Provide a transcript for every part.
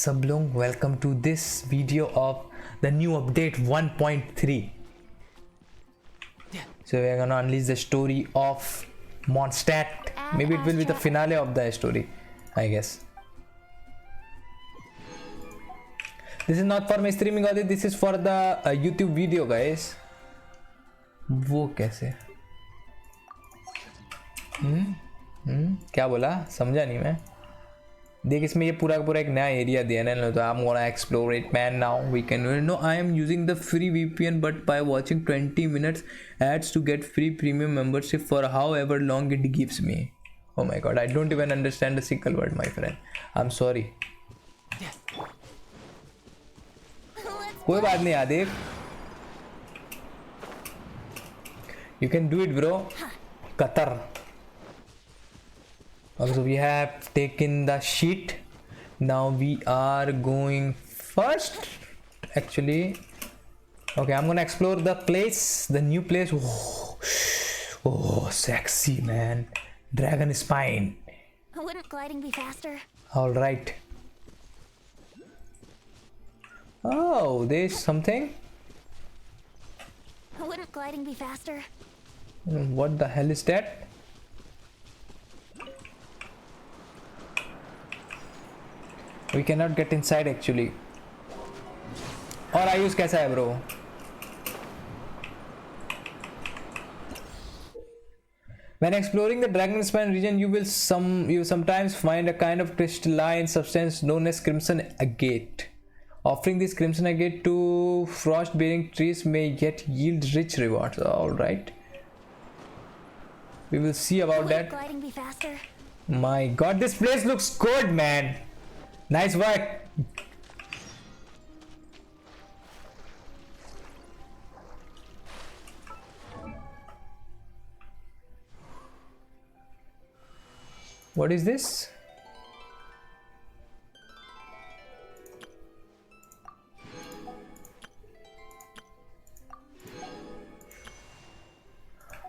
सब लोग, welcome to this video of the new update 1.3. So we are gonna unleash the story of Mondstadt. Maybe it will be the finale of the story, I guess. This is not for my streaming audience, this is for the YouTube video, guys. वो कैसे? क्या बोला? समझा नहीं मैं. देख इसमें ये पूरा का पूरा एक नया एरिया दिया है ना, तो I'm gonna explore it man. Now we can no, I am using the free VPN, but by watching 20 minutes ads to get free premium membership for however long it gives me. Oh my god, I don't even understand a single word, my friend. I'm sorry. कोई बात नहीं आदिक. You can do it, bro. Qatar. Okay, so we have taken the sheet. Now we are going first. Actually, okay, I'm gonna explore the place, the new place. Oh, sexy man. Dragon spine. Wouldn't gliding be faster? All right. Oh, there's something. Wouldn't gliding be faster? What the hell is that? We cannot get inside actually. और आयुष कैसा है bro? When exploring the Dragon Spine region, you sometimes find a kind of crystalline substance known as crimson agate. Offering this crimson agate to frost-bearing trees may yet yield rich rewards. All right. We will see about that. Gliding be faster? My God, this place looks good, man. Nice work. What is this?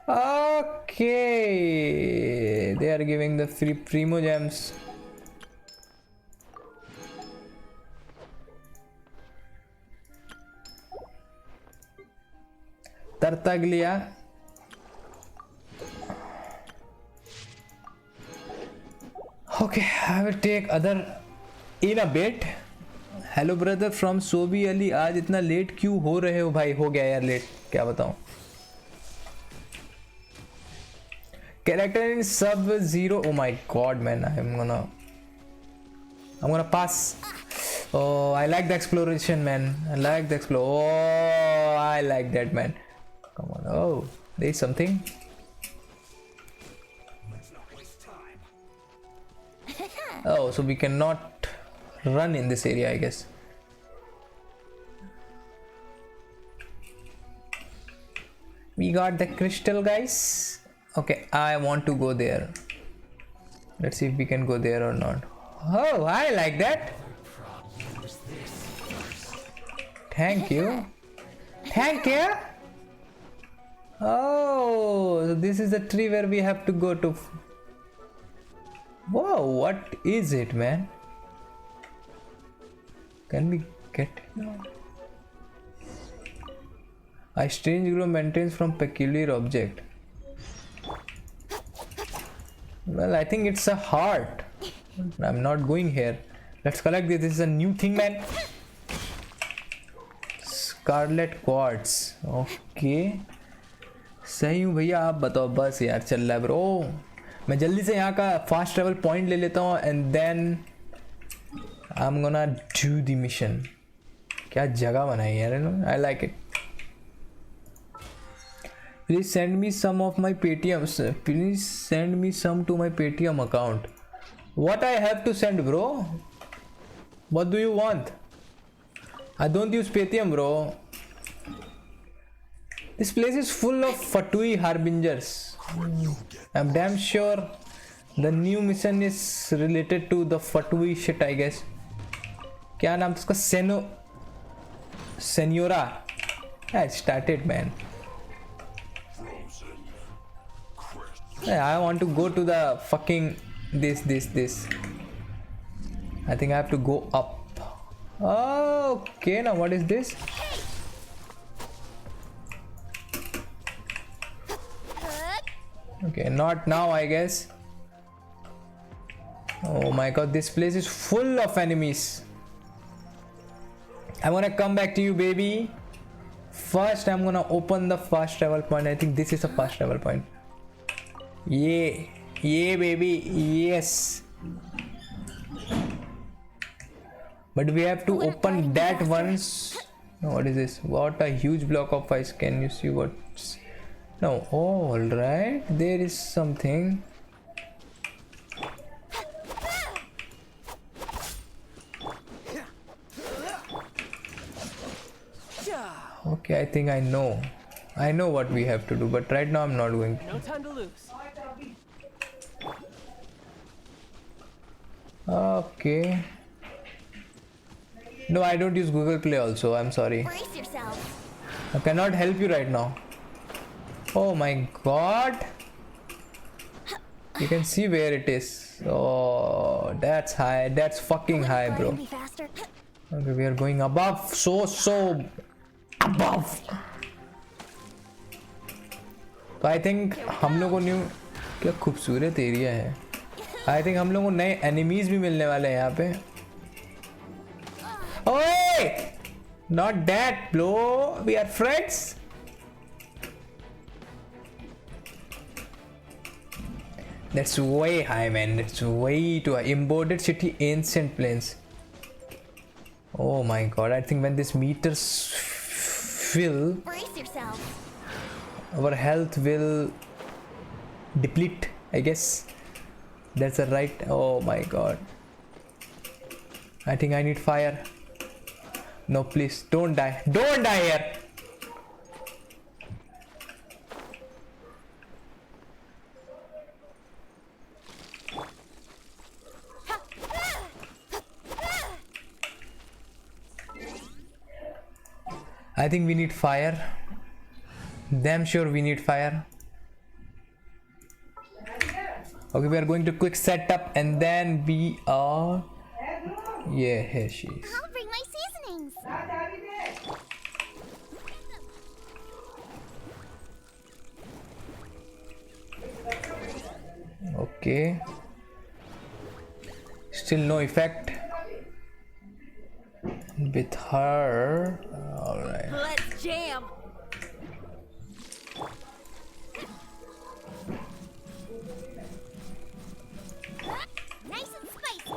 Okay, they are giving the free primo gems. Tartaglia. Okay, I will take other in a bit. Hello brother from Sobi Ali. आज इतना late क्यों हो रहे हो भाई? हो गया यार लेट, क्या बताऊं. Character in Sub-Zero. Oh my god, man. I'm gonna pass. Oh, I like the exploration, man. I like the Oh, I like that, man. Come on. Oh, there's something. Oh, so we cannot run in this area, I guess. We got the crystal, guys. Okay, I want to go there. Let's see if we can go there or not. Oh, I like that. Thank you. Thank you. Oh, so this is the tree where we have to go to. Whoa, what is it, man? Can we get it? A strange glow maintains from peculiar object. Well, I think it's a heart. I'm not going here. Let's collect this. This is a new thing, man. Scarlet quartz. Okay. सही हूँ भैया, आप बताओ. बस यार चल रहा है ब्रो. मैं जल्दी से यहाँ का फास्ट ट्रेवल पॉइंट ले लेता हूँ and then I'm gonna do the mission. क्या जगह बनाई यार इन्होंने. I like it. Please send me some of my Paytm. Please send me some to my Paytm account. What I have to send, bro? What do you want? I don't use Paytm, bro. This place is full of Fatui harbingers. I'm damn sure the new mission is related to the Fatui shit, I guess. क्या नाम था उसका? Senora. Yeah, it started, man. I want to go to the fucking this. I think I have to go up. Okay, now what is this? Okay, not now, I guess. Oh my god, this place is full of enemies. I'm gonna come back to you, baby. First, I'm gonna open the fast travel point. I think this is a fast travel point. Yeah, yeah, baby, yes. But we have to open that once. No, what is this? What a huge block of ice. Can you see what's... No, all right. There is something. Okay, I think I know. I know what we have to do, but right now I'm not going to. No time to lose. Okay. No, I don't use Google Play also. I'm sorry. Brace yourself. I cannot help you right now. Oh my god. You can see where it is. Oh, that's high. That's fucking high, bro. Gliding be faster. Okay, we are going above. So above. तो I think हम लोग को new क्या खूबसूरत area है. I think हम लोग को नए एनिमीज भी मिलने वाले हैं यहाँ पे. ओए not that bro, we are friends. That's way high, man. That's way too high. Imported city, ancient plains. Oh my god, I think when this meters fill, Brace yourself. our health will deplete, I guess. That's a right. Oh my god, I think I need fire. No, please don't die. Don't die here. I think we need fire. Damn sure we need fire. Okay, we are going to quick setup and then we are... Yeah, here she is. I'll bring my seasonings. Okay. Still no effect with her. Alright. Let's jam. Nice and spicy.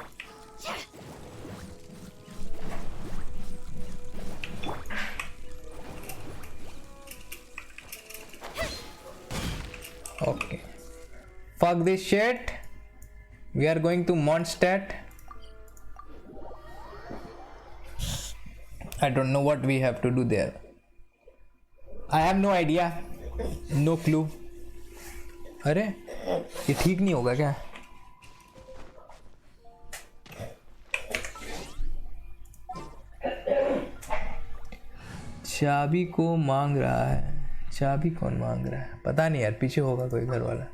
Okay. Fuck this shit. We are going to Mondstadt. I don't know what we have to do there. I have no idea. No clue. अरे ये ठीक नहीं होगा क्या? चाबी को मांग रहा है. चाबी कौन मांग रहा है? पता नहीं यार, पीछे होगा कोई घर वाला.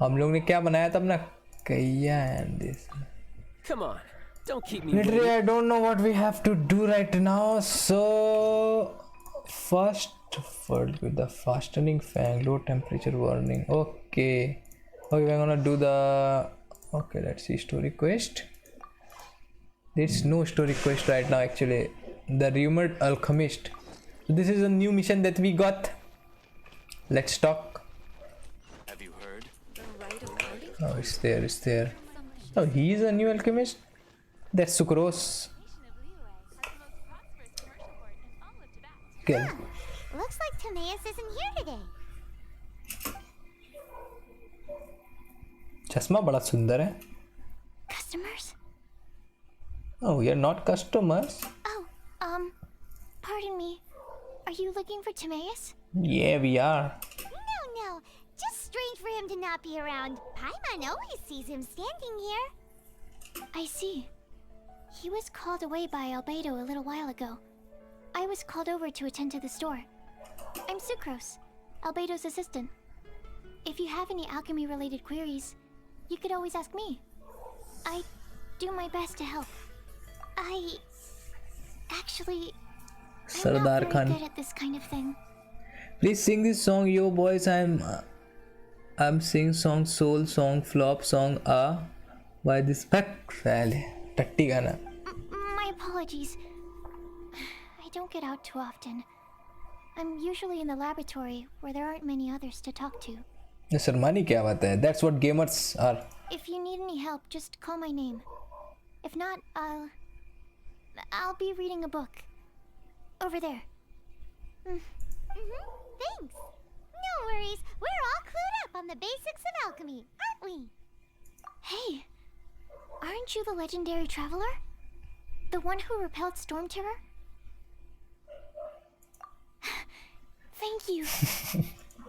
हम लोग ने क्या बनाया था अपना कैया and this. Come on, don't keep me Literally, waiting. I don't know what we have to do right now. So, first, with the fastening fang, low temperature warning. Okay, we're gonna do the. Okay, let's see story quest. There's no story quest right now. Actually, the rumored alchemist. This is a new mission that we got. Let's talk. Have you heard? Oh, it's there. It's there. Oh, he's a new alchemist. That's sucrose. Okay. Looks like Timaeus isn't here today. चश्मा बड़ा सुंदर है. Customers? Oh, we are not customers. Oh, pardon me. Are you looking for Timaeus? Yeah, we are. No. Just strange for him to not be around. Paimon always sees him standing here. I see. He was called away by Albedo a little while ago. I was called over to attend to the store. I'm Sucrose, Albedo's assistant. If you have any alchemy-related queries, you could always ask me. do my best to help. Actually, I'm Sardar not very Khan. good at this kind of thing. Please sing this song, yo boys. I'm sing song, soul song, flop song. Why this pack? Tatti गाना. My apologies. I don't get out too often. I'm usually in the laboratory where there aren't many others to talk to. ये शर्मानी क्या बात है? That's what gamers are. If you need any help, just call my name. If not, I'll be reading a book. Over there. Thanks. No worries. We're all clued up on the basics of alchemy, aren't we? Hey, aren't you the legendary traveler? The one who repelled Storm Terror? Thank you.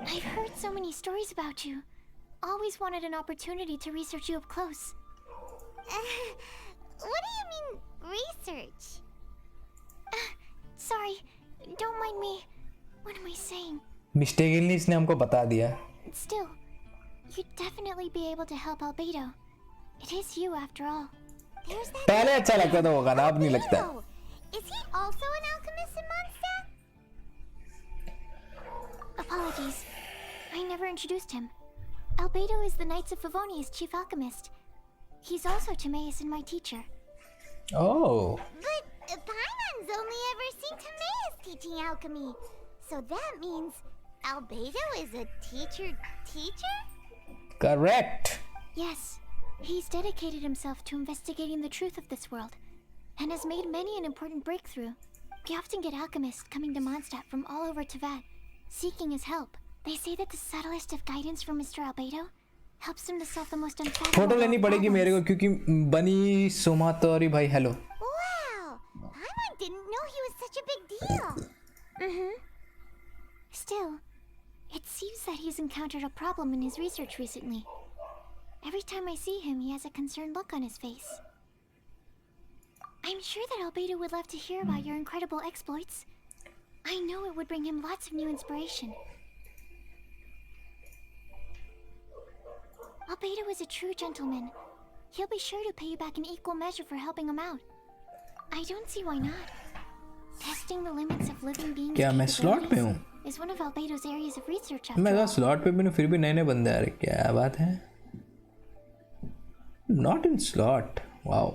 I've heard so many stories about you. Always wanted an opportunity to research you up close. What do you mean, research? Sorry, don't mind me. What am I saying? Mistakenly इसने हमको बता दिया. Still, you'd definitely be able to help Albedo. It is you after all. There's that. पहले अच्छा लगता था वो गाना, अब नहीं लगता. Oh, is he also an alchemist in Mondstadt? Apologies. I never introduced him. Albedo is the Knights of Favonia's chief alchemist. He's also Timaeus and my teacher. Oh. But Paimon's only ever seen Timaeus teaching alchemy. So that means Albedo is a teacher? Correct. Yes, he's dedicated himself to investigating the truth of this world, and has made many an important breakthrough. We often get alchemists coming to Mondstadt from all over Teyvat, seeking his help. They say that the subtlest of guidance from Mr. Albedo helps him to solve the most unfathomable photo लेनी पड़ेगी मेरे को क्योंकि बनी सोमातोरी भाई hello. Wow! Paimon didn't know he was such a big deal. Still, it seems that he's encountered a problem in his research recently. Every time I see him, he has a concerned look on his face. I'm sure that Albedo would love to hear about your incredible exploits. I know it would bring him lots of new inspiration. Albedo is a true gentleman. He'll be sure to pay you back in equal measure for helping him out. I don't see why not. Testing the limits of living beings' क्या मैं slot पे हूँ? is one of Albedo's areas of research. After मैं all. तो slot पे भी नहीं, फिर भी नए नए बंदे आ रहे. क्या बात है? Not in slot. Wow.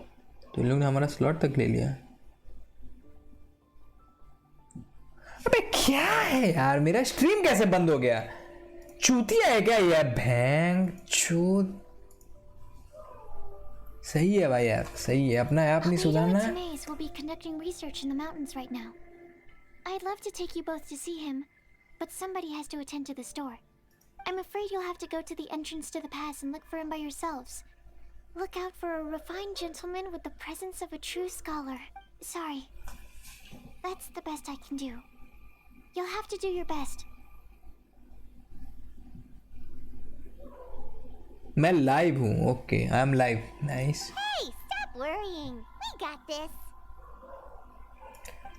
तो इन लोगों ने हमारा slot तक ले लिया. अबे क्या है यार, मेरा स्ट्रीम कैसे बंद हो गया? चूतिया है क्या यार? भैंग चूत. सही है भाई यार, सही है. अपना ऐप नहीं सुधारना है. Timaeus will be conducting research in the mountains right now. I'd love to take you both to see him, but somebody has to attend to the store. I'm afraid you'll have to go to the entrance to the pass and look for him by yourselves. Look out for a refined gentleman with the presence of a true scholar. Sorry. That's the best I can do. You'll have to do your best. मैं live हूँ. Okay, I am live. Nice. Hey, stop worrying. We got this.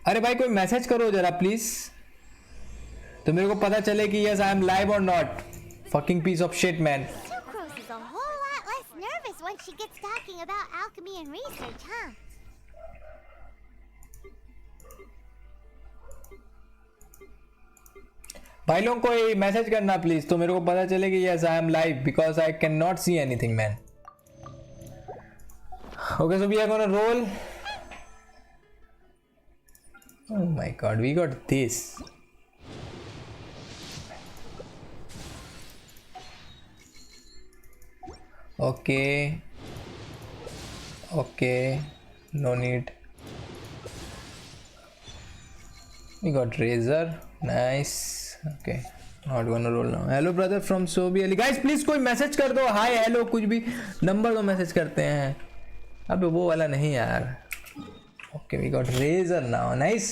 अरे भाई कोई message करो जरा please, तो मेरे को पता चले कि यस आई एम लाइव और not. Fucking piece of shit man. Sucrose is a whole lot less nervous when she gets talking about alchemy and research, huh? भाई लोग कोई मैसेज करना प्लीज, तो मेरे को पता चले कि yes I am live because I can not see anything man. Okay so we are gonna roll. Oh my god, we got this. Okay. Okay. No need. We got razor. Nice. Okay. Not gonna roll now. Hello brother from Sobi Ali. Guys please कोई message कर दो. Hi hello कुछ भी number दो, message करते हैं. अबे वो वाला नहीं यार. Okay, we got razor now. Nice.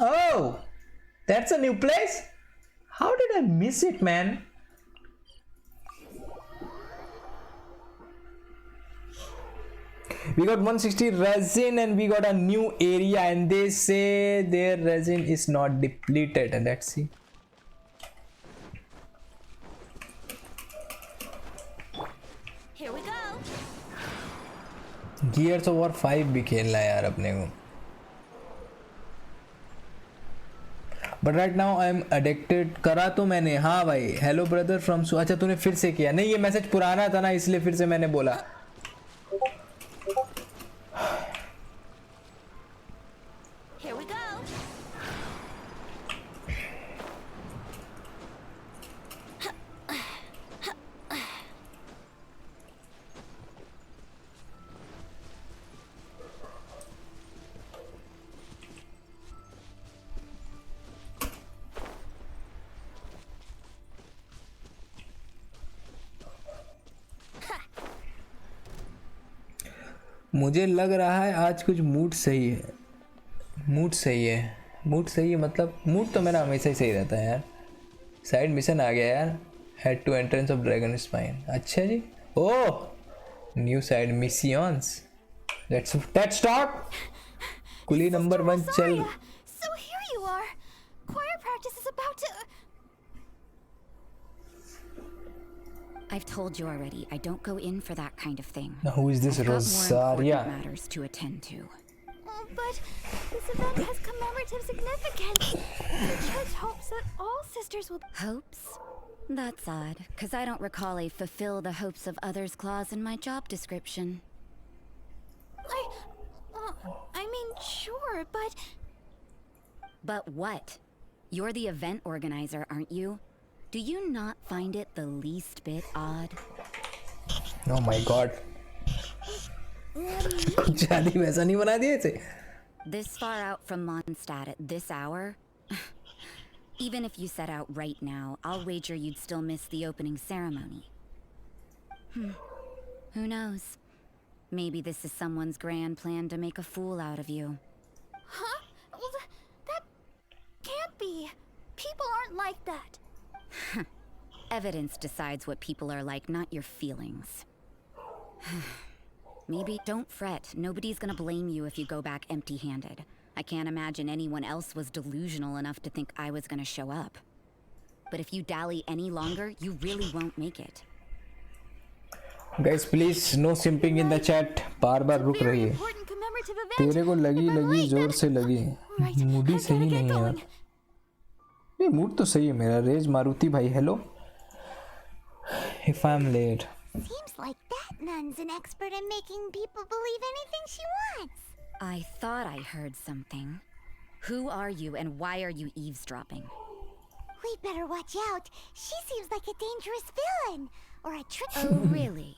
Oh, that's a new place. How did I miss it, man? We got 160 resin and we got a new area, and they say their resin is not depleted. Let's see. Here we go. Gears of War 5 भी खेलना है यार अपने को. But right now I am addicted. करा तो मैंने. हाँ भाई. Hello brother from Su. अच्छा तूने फिर से किया. नहीं ये मैसेज पुराना था ना इसलिए फिर से मैंने बोला. Here we go. मुझे लग रहा है आज कुछ मूड सही है. मूड सही है. मूड सही है मतलब मूड तो मेरा हमेशा ही सही रहता है यार. साइड मिशन आ गया यार. Head to entrance of dragon spine. अच्छा जी. Oh new side missions. Let's start. Coolie number 1 चल. So here you are. Choir practice is about to. I've told you already, I don't go in for that kind of thing. Now who is this I've got more Rosaria? important matters to attend to. Oh, but this event has commemorative significance. The church hopes that all sisters will. Hopes? That's odd, because I don't recall a fulfill the hopes of others clause in my job description. I mean, sure, but. But what? You're the event organizer, aren't you? Do you not find it the least bit odd? Oh my god. शादी वैसा नहीं बना दिए थे. This far out from Mondstadt at this hour? Even if you set out right now, I'll wager you'd still miss the opening ceremony. Who knows? Maybe this is someone's grand plan to make a fool out of you. Huh? Well, that can't be. People aren't like that. Evidence decides what people are like, not your feelings. Maybe don't fret. Nobody's gonna blame you if you go back empty-handed. I can't imagine anyone else was delusional enough to think I was gonna show up. But if you dally any longer, you really won't make it. Guys please no simping in the chat. बार-बार रुक रही है. Important commemorative event. तेरे को लगी जोर से लगी. Right. मूड ही I've सही gotta get नहीं है यार. going. नहीं मूड तो सही है मेरा. रेज मारुति भाई hello. If I'm late. Seems like that nun's an expert in making people believe anything she wants. I thought I heard something. Who are you and why are you eavesdropping? We'd better watch out. She seems like a dangerous villain. Or a trick. Oh, really?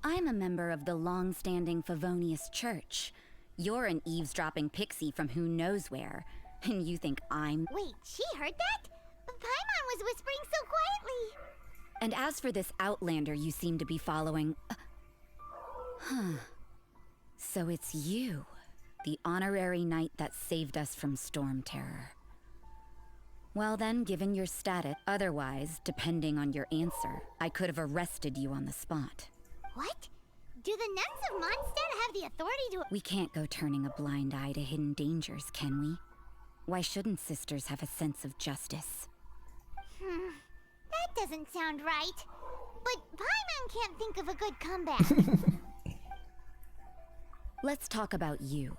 I'm a member of the long-standing Favonius Church. You're an eavesdropping pixie from who knows where. And you think I'm... Wait, she heard that? But Paimon was whispering so quietly. And as for this outlander you seem to be following... So it's you, the honorary knight that saved us from storm terror. Well then, given your status, otherwise, depending on your answer, I could have arrested you on the spot. What? Do the nuns of Mondstadt have the authority to... We can't go turning a blind eye to hidden dangers, can we? Why shouldn't sisters have a sense of justice? That doesn't sound right. But Paimon can't think of a good comeback. Let's talk about you.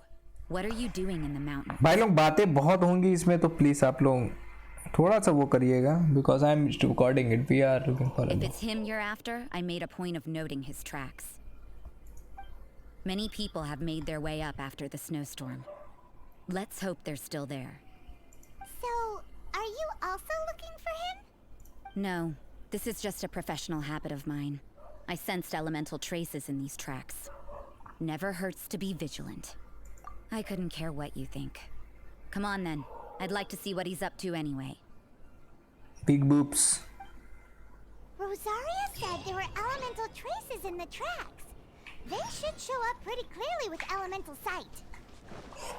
What are you doing in the mountain? भाई लोग बातें बहुत होंगी इसमें तो please आप लोग थोड़ा सा वो करिएगा because I'm recording it. We are looking for If it. it's him you're after, I made a point of noting his tracks. Many people have made their way up after the snowstorm. Let's hope they're still there. So, are you also looking for him? No, this is just a professional habit of mine. I sensed elemental traces in these tracks. Never hurts to be vigilant. I couldn't care what you think. Come on then. I'd like to see what he's up to anyway. Big boobs. Rosaria said there were elemental traces in the tracks. They should show up pretty clearly with elemental sight.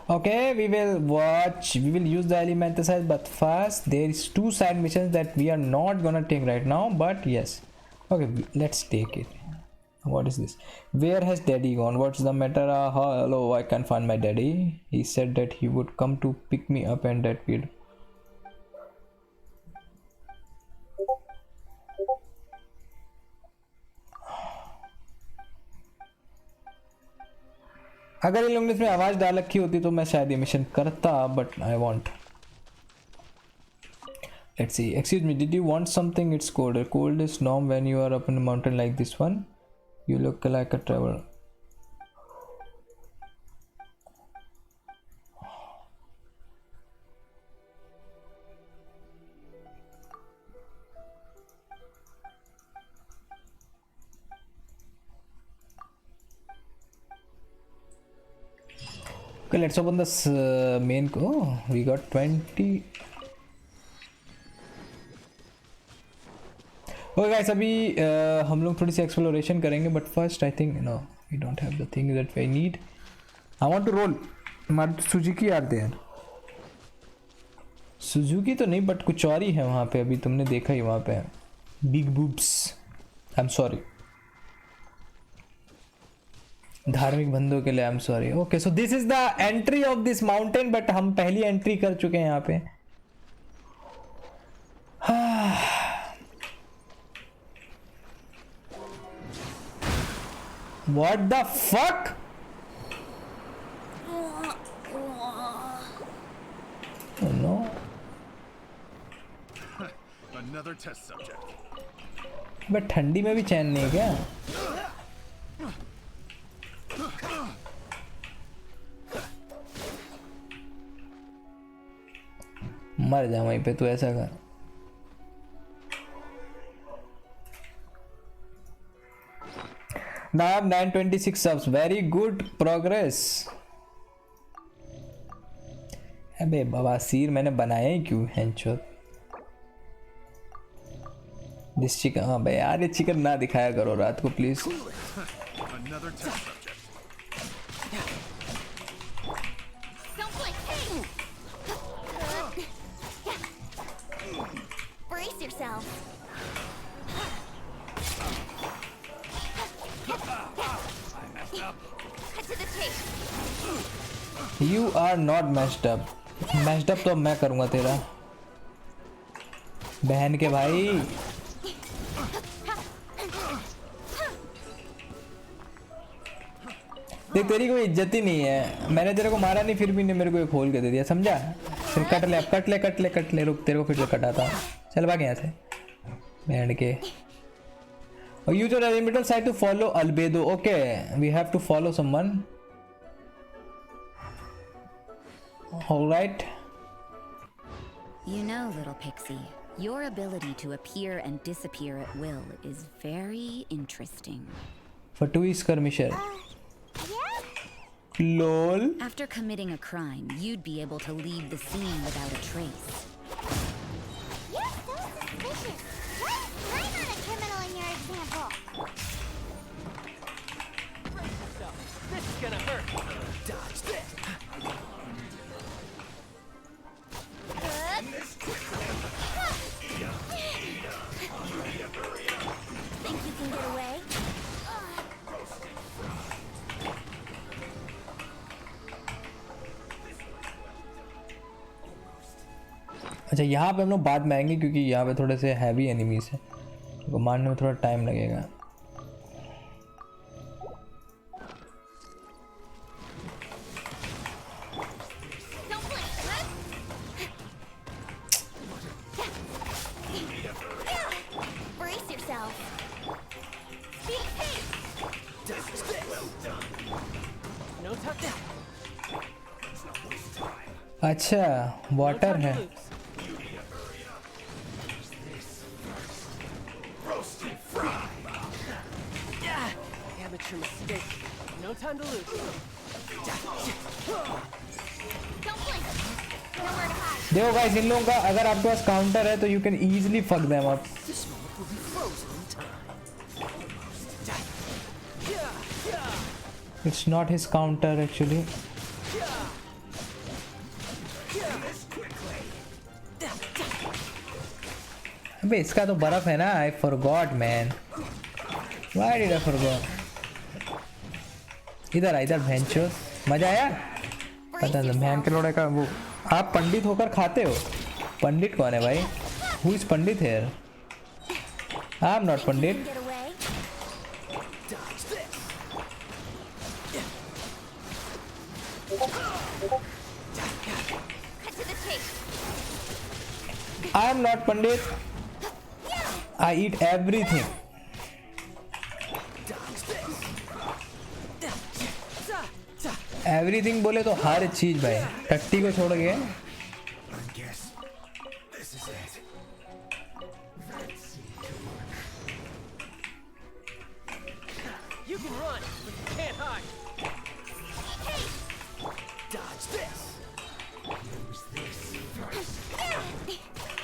Okay, we will watch. We will use the elemental size, but first there is 2 side missions that we are not gonna take right now. But yes, okay, let's take it. What is this? Where has daddy gone? What's the matter? Hello, I can't find my daddy. He said that he would come to pick me up and that we'd... अगर इन लोगों ने इसमें आवाज डाल रखी होती तो मैं शायद ये मिशन करता, but I want. Let's see. Excuse me, did you want something? It's cold. A cold is norm when you are up in a mountain like this one. You look like a traveler. Okay, let's open this main. Oh, we got 20. Okay guys, अभी हम लोग थोड़ी सी exploration करेंगे, but first I think no we don't have the thing that we need. I want to roll. हमारे तो Suzuki आते हैं, सुजुकी तो नहीं बट कुछ और ही है वहाँ पे, अभी तुमने देखा ही वहाँ पे big boobs. I am sorry, धार्मिक बंदों के लिए I am sorry. Okay, so this is the entry of this mountain, but हम पहली एंट्री कर चुके हैं यहाँ पे। What the fuck? Oh no. Another test subject. But ठंडी में भी चैन नहीं है क्या? मर जा वहीं पे, तू ऐसा कर। Now I have 926 subs. Very good progress. अबे बवासीर मैंने बनाया ही क्यों हैंचो? दिस चिकन, हाँ भाई यार ये चिकन ना दिखाया करो रात को please. Another test subject. Brace yourself. Cut to the chase. You are not messed up. Messed up तो मैं करूँगा तेरा बहन के भाई। देख तेरी कोई इज्जत ही नहीं है, मैंने तेरे को मारा नहीं फिर भी ने मेरे को एक खोल के दे दिया, समझा? फिर कट ले, अब कट ले कट ले कट ले, रुक तेरे को फिर से कटाता हूँ। चल भाग यहाँ से बहन के। Oh, use your elemental side to follow albedo. Okay, we have to follow someone. All right. You know, little pixie, your ability to appear and disappear at will is very interesting. For two skirmisher. Yeah? Lol. After committing a crime, you'd be able to leave the scene without a trace. You're so suspicious. What? I'm not a criminal in your example. This is gonna hurt. Dodge this. Think you can get away? अच्छा यहाँ पे हम लोग बाद में आएंगे क्योंकि यहाँ पे थोड़े से हैवी एनिमीज है, तो मारने में थोड़ा टाइम लगेगा। Brace yourself. No tuck down. अच्छा वाटर है। Amateur mistake. No time to lose. Don't blink. Nowhere to hide. देखो गाइस, इन लोगों का अगर आपके पास काउंटर है तो you can easily fuck them up. This moment will be frozen in time. It's not his counter actually. अबे इसका तो बर्फ है ना। I forgot man, why did I forgot. इधर आ, इधर भैंचो। मजा आया? पता नहीं बहन के लोड़े का वो। आप पंडित होकर खाते हो? पंडित कौन है भाई? Who is Pandit here? I am not Pandit. Get away. Cut to the chase. I am not Pandit. I eat everything. Everything बोले तो हर चीज भाई, टट्टी को छोड़ के। You can run, but you can't hide. Dodge this.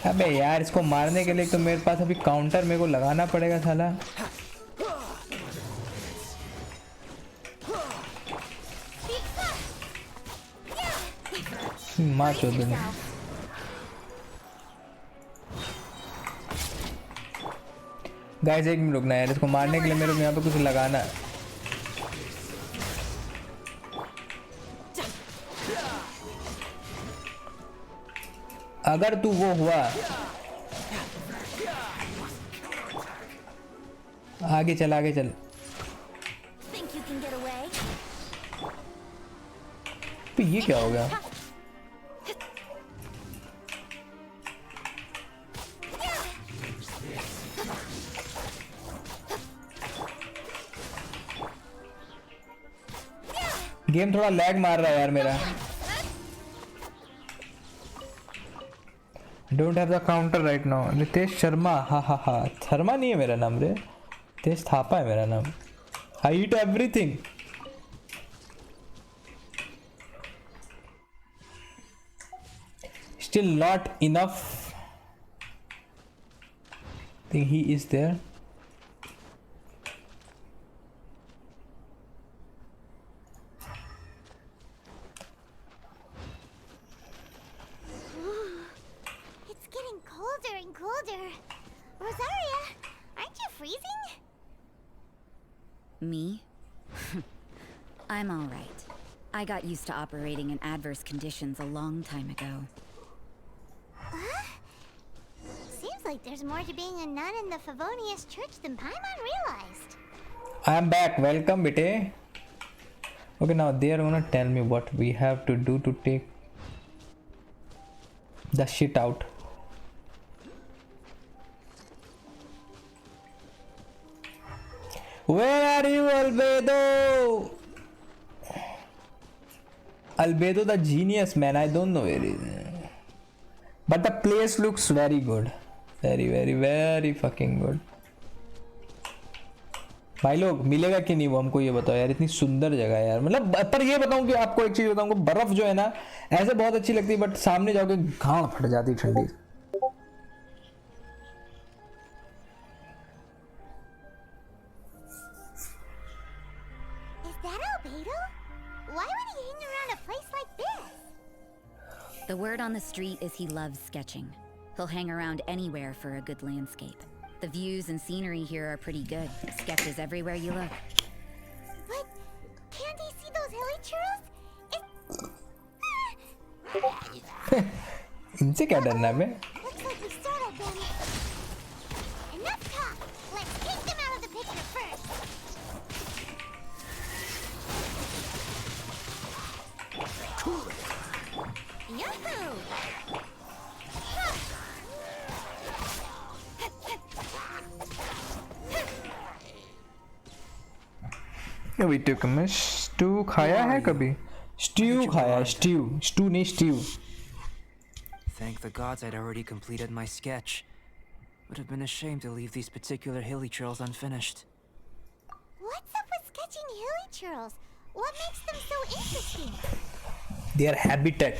अबे यार, इसको मारने के लिए तो मेरे पास अभी काउंटर मेरे को लगाना पड़ेगा साला। मार चोद दूंगा। गाइस एक मिनट रुकना यार, इसको मारने के लिए मेरे को यहाँ पे कुछ लगाना है। अगर तू वो हुआ, आगे चल आगे चल। Think you can get away? तो ये क्या हो गया? गेम थोड़ा लैग मार रहा है यार मेरा। Don't have the counter right now. Nitesh Sharma, हा हा हा, शर्मा नहीं है मेरा नाम रे, नितेश थापा है मेरा नाम। I eat everything. Still not enough. Think he is there. It's getting colder and colder. Rosaria, aren't you freezing? Me? I'm all right. I got used to operating in adverse conditions a long time ago. Seems like there's more to being a nun in the Favonius church than Paimon realized. I am back. Welcome, bete. Okay, now they are gonna tell me what we have to do to take the shit out. Where are you, Albedo? Albedo, the genius man. I don't know where he is. But the place looks very good. Very, very, very fucking good. भाई लोग मिलेगा कि नहीं वो हमको ये बताओ यार, इतनी सुंदर जगह है यार। मतलब पर ये बताऊं कि आपको एक चीज बताऊं, बर्फ जो है ना ऐसे बहुत अच्छी लगती है, बट सामने जाओगे घाड़ फट जाती ठंडी। Is that Albedo? Why would he hang around a place like this? The word on the street is he loves sketching. He'll hang around anywhere for a good landscape. The views and scenery here are pretty good. Sketches everywhere you look. But can't he see those hilly churros? इनसे क्या डरना है? Looks like we startled them. Enough talk. Let's take them out of the picture first. Yahoo! We took a miss. Stew खाया है कभी? Stew खाया, stew नहीं stew. Thank the gods I'd already completed my sketch. Would have been a shame to leave these particular hilly trails unfinished. What's up with sketching hilly churros? What makes them so interesting? Their habitat.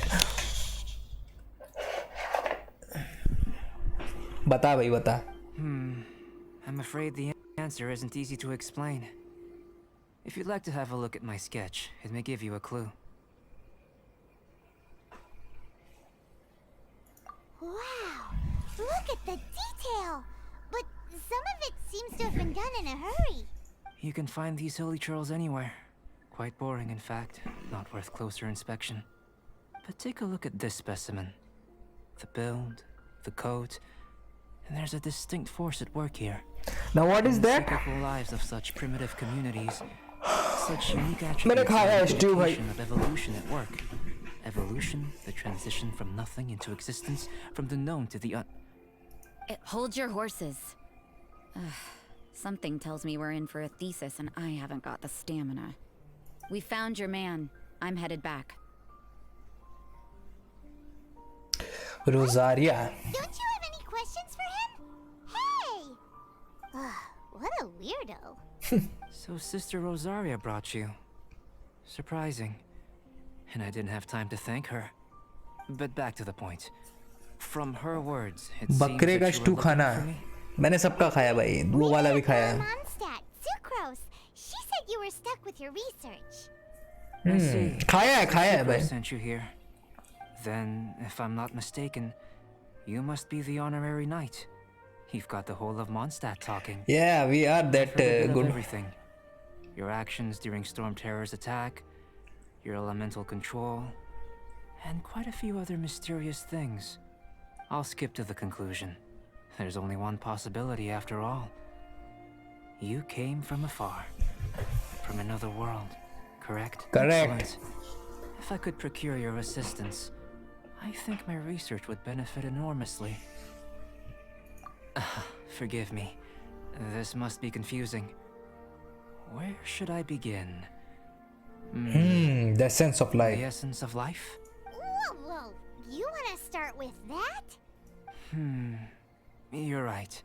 बता भाई बता। I'm afraid the answer isn't easy to explain. If you'd like to have a look at my sketch, it may give you a clue. Wow! Look at the detail! But some of it seems to have been done in a hurry. You can find these hilly trails anywhere. Quite boring, in fact. Not worth closer inspection. But take a look at this specimen. The build, the coat, and there's a distinct force at work here. Now what is In the that? cyclical lives of such primitive communities, such unique मैंने attributes खाया are है an stew भाई. indication of evolution at work. Evolution, the transition from nothing into existence, from the known to the Hold your horses. Ugh, something tells me we're in for a thesis and I haven't got the stamina. We found your man. I'm headed back. Rosaria. Don't you have any questions for him? Hey! Ugh, what a weirdo. So Sister Rosaria brought you. Surprising. And I didn't have time to thank her. But back to the point. From her words, it seems बकरे का that you were stew looking खाना. for me. मैंने सबका खाया भाई. वो वाला भी खाया. Mondstadt, Sucrose. She said you were stuck with your research. I see. खाया है Sucrose भाई. sent you here. Then, if I'm not mistaken, you must be the honorary knight. You've got the whole of Mondstadt talking. Yeah, we are that Heard a bit of good. everything. Your actions during Storm Terror's attack, your elemental control, and quite a few other mysterious things. I'll skip to the conclusion. There's only one possibility after all. You came from afar. From another world, correct? Correct. Excellent. If I could procure your assistance, I think my research would benefit enormously. Forgive me. This must be confusing. Where should I begin? The essence of The life. essence of life? Whoa. You want to start with that? You're right.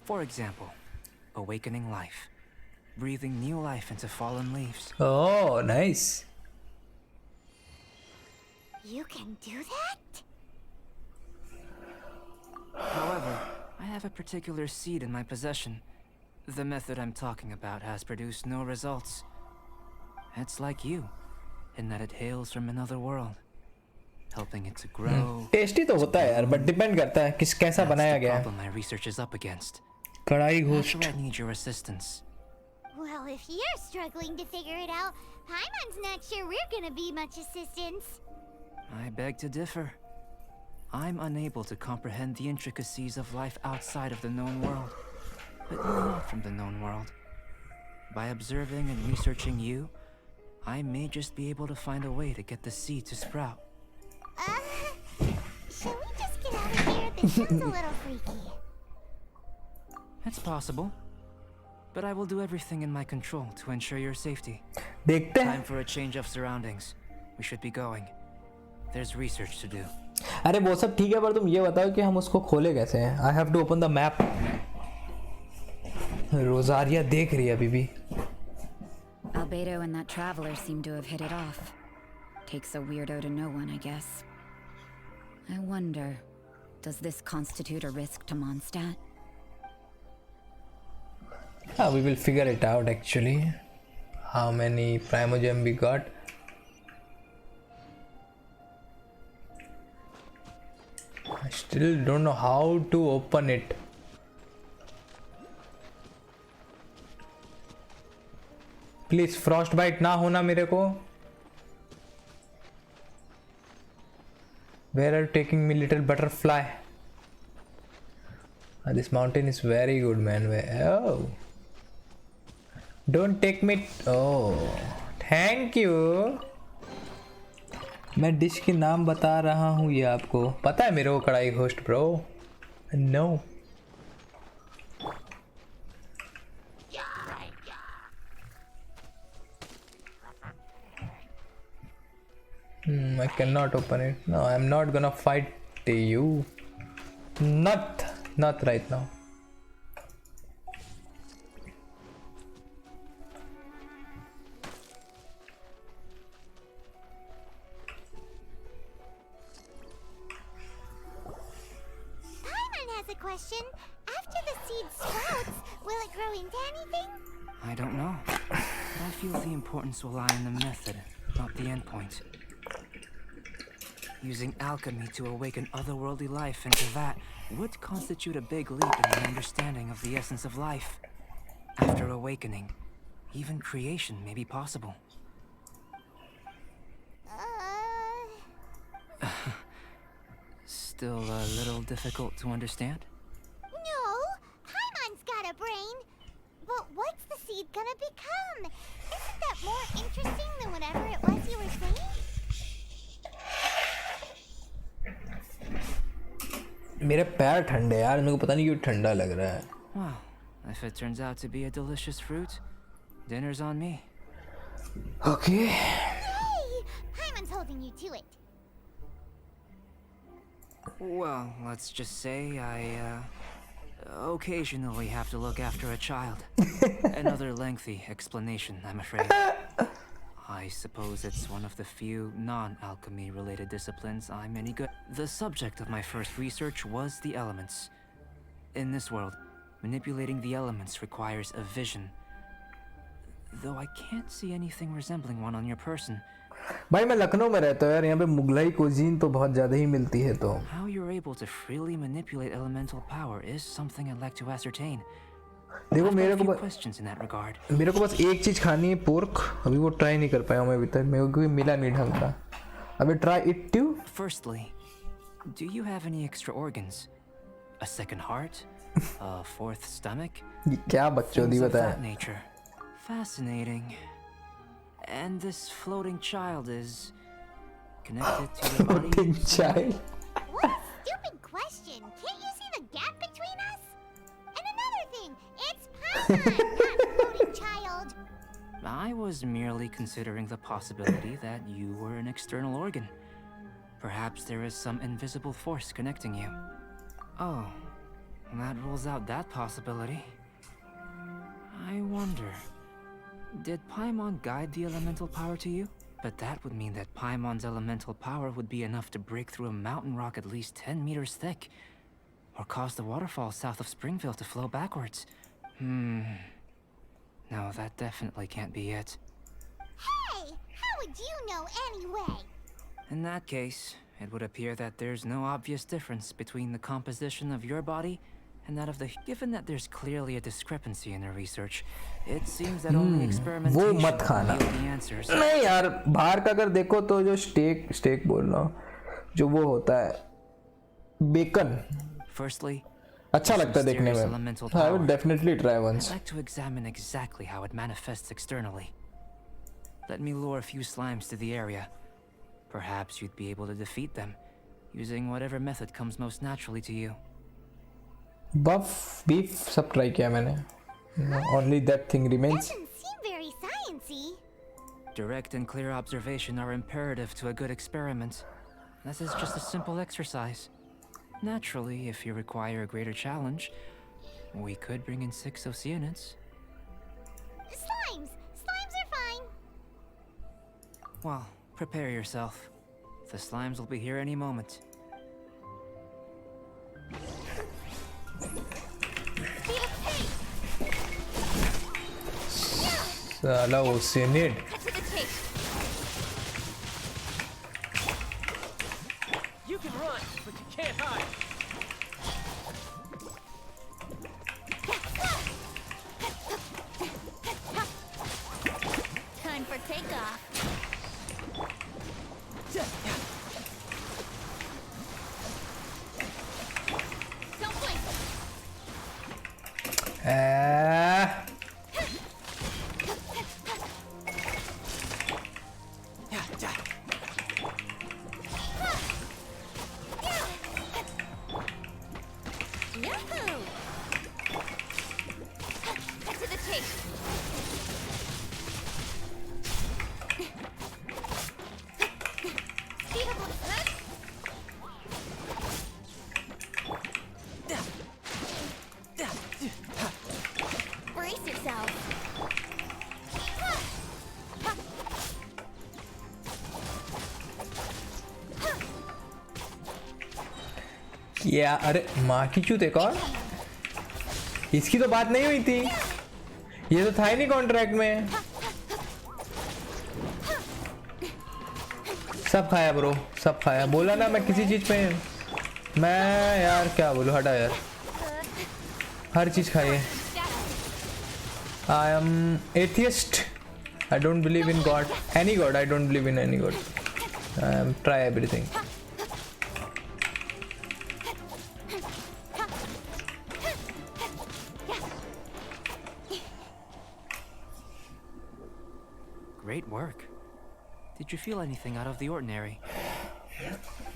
For example, awakening life. Breathing new life into fallen leaves. Oh, nice. You can do that? However, I have a particular seed in my possession. The method I'm talking about has produced no results. It's like you, in that it hails from another world, helping it to grow. Tasty तो होता है यार, but depend करता है किस कैसा That's बनाया the गया है. problem my research is up against. कढ़ाई That's ghost. where I need your assistance. Well, if you're struggling to figure it out, Paimon's not sure we're gonna be much assistance. I beg to differ. I'm unable to comprehend the intricacies of life outside of the known world, but you're not from the known world. By observing and researching you, I may just be able to find a way to get the seed to sprout. Shall we just get out of here? This sounds a little freaky. It's possible, but I will do everything in my control to ensure your safety. देखते हैं. Time for a change of surroundings. We should be going. There's research to do. अरे वो सब ठीक है, पर तुम ये बताओ कि हम उसको खोले कैसे हैं. I have to open the map. रोजारिया देख रही है अभी भी. Albedo and that traveler seem to have hit it off. Takes a weirdo to know one, I guess. I wonder, does this constitute a risk to Mondstadt? We will figure it out actually. How many Primogem we got? I still don't know how to open it. Please frostbite ना होना मेरे को. Where are you taking me, little butterfly? This mountain is very good, man. Oh, don't take me. Oh, thank you. मैं dish की नाम बता रहा हूँ, ये आपको पता है मेरे को. Kadai gosht bro. No. I cannot open it. No, I'm not gonna fight you. Not right now. Paimon has a question. After the seed sprouts, will it grow into anything? I don't know, but I feel the importance will lie in the method, not the endpoint. Using alchemy to awaken otherworldly life into that would constitute a big leap in my understanding of the essence of life. After awakening, even creation may be possible. Still a little difficult to understand? No, Paimon's got a brain. But what's the seed gonna become? Isn't that more interesting than whatever it was you were saying? मेरे पैर ठंडे यार, मेरे को पता नहीं क्यों ठंडा लग रहा है. Well, if it turns out to be a delicious fruit, dinner's on me. Okay. Hey! Paimon's holding you to it. Well, let's just say I occasionally have to look after a child. Another lengthy explanation, I'm afraid. I suppose it's one of the few non-alchemy related disciplines I'm any good. The subject of my first research was the elements. In this world, manipulating the elements requires a vision. Though I can't see anything resembling one on your person. भाई मैं लखनऊ में रहता हूँ यार, यहाँ पे Mughlai cuisine तो बहुत ज़्यादा ही मिलती है तो. How you're able to freely manipulate elemental power is something I'd like to ascertain. देखो मेरे को questions in that regard. मेरे को बस एक चीज़ खानी है, पोर्क. अभी वो ट्राई नहीं कर पाया हूँ मैं अभी तक, मेरे को कोई मिला नहीं ढंग का. अभी try it too. Firstly, do you have any extra organs? A second heart? A fourth stomach? क्या बकचोदी Things of बताया. that nature. Fascinating. And this floating child is connected to your body? Floating child. What a stupid question! Can't you see the gap between us? And another thing, it's Paimon, not floating child. I was merely considering the possibility that you were an external organ. Perhaps there is some invisible force connecting you. Oh, that rules out that possibility. I wonder, did Paimon guide the elemental power to you? But that would mean that Paimon's elemental power would be enough to break through a mountain rock at least 10 meters thick, or cause the waterfall south of Springville to flow backwards. No, that definitely can't be it. Hey! How would you know anyway? In that case, it would appear that there's no obvious difference between the composition of your body and that of the... Given that there's clearly a discrepancy in the research, it seems that only experimentation वो will मत खाना. yield the answers. नहीं यार, बाहर का अगर देखो तो जो स्टेक बोल रहा हूँ, जो वो होता है बेकन, Firstly, अच्छा लगता है देखने में. elemental I would power. definitely try once. I'd like to examine exactly how it manifests externally. Let me lure a few slimes to the area. Perhaps you'd be able to defeat them, using whatever method comes most naturally to you. Buff beef सब try किया मैंने. Only that thing remains. Doesn't seem very sciencey. Direct and clear observation are imperative to a good experiment. This is just a simple exercise. Naturally, if you require a greater challenge, we could bring in 6 Oceanids. Slimes! Slimes are fine. Well, prepare yourself. The slimes will be here any moment. साला ओसियनिड. Cut to the chase. You can run, but you can't hide. Time for takeoff. Don't blink. Yahoo! Cut to the chase. Speed up. Brace yourself. क्या? अरे माँ की चूत एक और. इसकी तो बात नहीं हुई थी. ये तो था ही नहीं कॉन्ट्रैक्ट में. सब खाया ब्रो, सब खाया. बोला ना मैं किसी चीज पे मैं यार क्या बोलूं, हटा यार. हर चीज खाई है. I am atheist. I don't believe in God. Any God. I don't believe in any God. I am try everything. Great work. Did you feel anything out of the ordinary?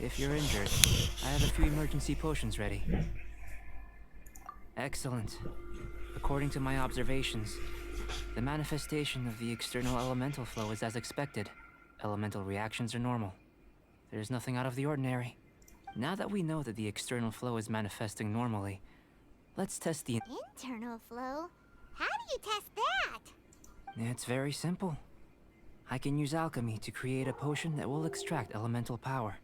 If you're injured, I have a few emergency potions ready. Excellent. According to my observations, the manifestation of the external elemental flow is as expected. Elemental reactions are normal. There's nothing out of the ordinary. Now that we know that the external flow is manifesting normally, let's test the... Internal flow? How do you test that? It's very simple. I can use alchemy to create a potion that will extract elemental power.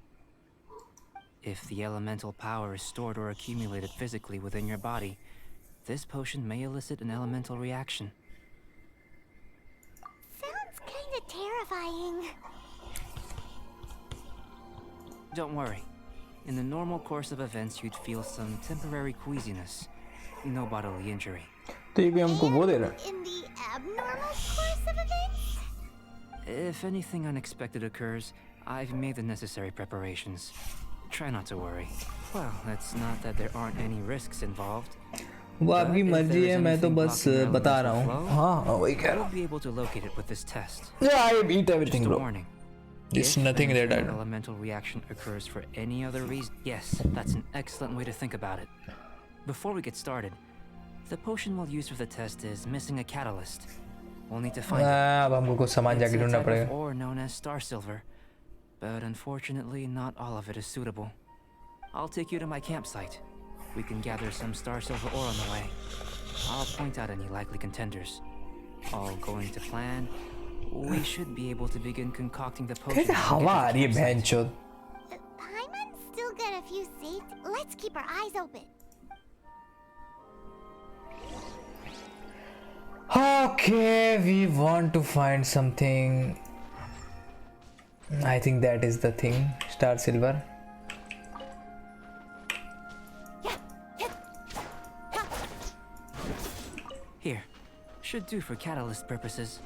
If the elemental power is stored or accumulated physically within your body, this potion may elicit an elemental reaction. Sounds kinda terrifying. Don't worry. In the normal course of events, you'd feel some temporary queasiness. No bodily injury. तो ये भी हमको वो दे रहा है. In the abnormal course of events? If anything unexpected occurs, I've made the necessary preparations. Try not to worry. Well, it's not that there aren't any risks involved. वो आपकी मर्जी है, मैं तो बस बता रहा हूँ. हाँ वही कह रहा I'll be able to locate it with this test. Yeah, I eat everything, Just a bro. warning. There's If nothing an that I internal don't. elemental reaction occurs for any other reason, yes, that's an excellent way to think about it. Before we get started, the potion we'll use for the test is missing a catalyst. We'll need to find it. अब हमको कुछ सामान It's जाके a ढूंढना type of पड़ेगा. ore known as star silver, but unfortunately, not all of it is suitable. I'll take you to my campsite. We can gather some star silver ore on the way. I'll point out any likely contenders. All going to plan, we should be able to begin concocting the potion. कैसे हवा आ रही है बहनचोद? Paimon's still got a few seats. Let's keep our eyes open. Okay, we want to find something. I think that is the thing. Star silver. Here, should do for catalyst purposes.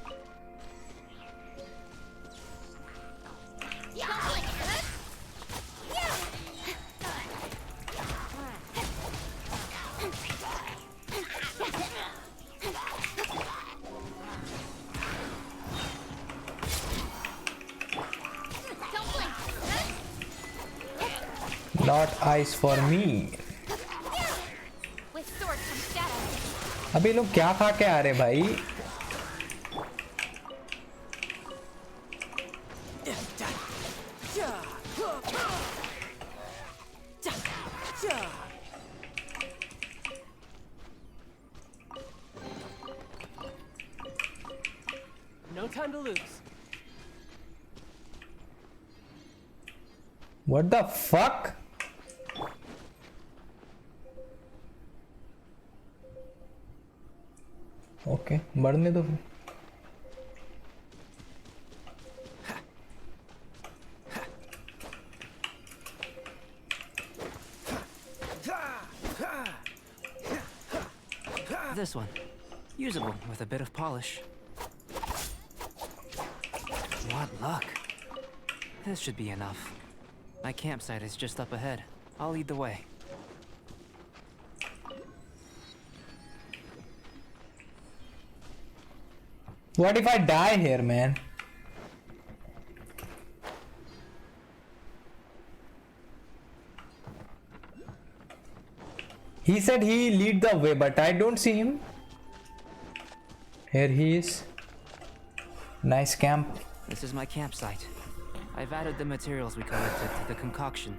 Not ice for me. With sword comes shadow. अबे लोग क्या खा के आ रहे भाई? No time to lose. What the fuck? Okay, बढ़ने दो फिर. This one, usable with a bit of polish. What luck. This should be enough. My campsite is just up ahead. I'll lead the way. What if I die here, man? He said he lead the way, but I don't see him. Here he is. Nice camp. This is my campsite. I've added the materials we collected to the concoction.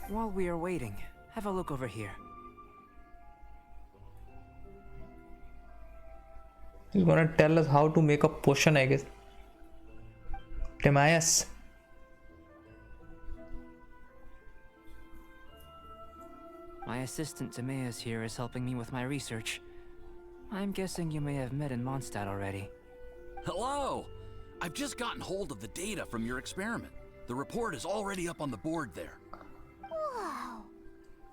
While we are waiting, have a look over here. He's gonna tell us how to make a potion, I guess. Timaeus. My assistant Timaeus here is helping me with my research. I'm guessing you may have met in Mondstadt already. Hello! I've just gotten hold of the data from your experiment. The report is already up on the board there. Whoa!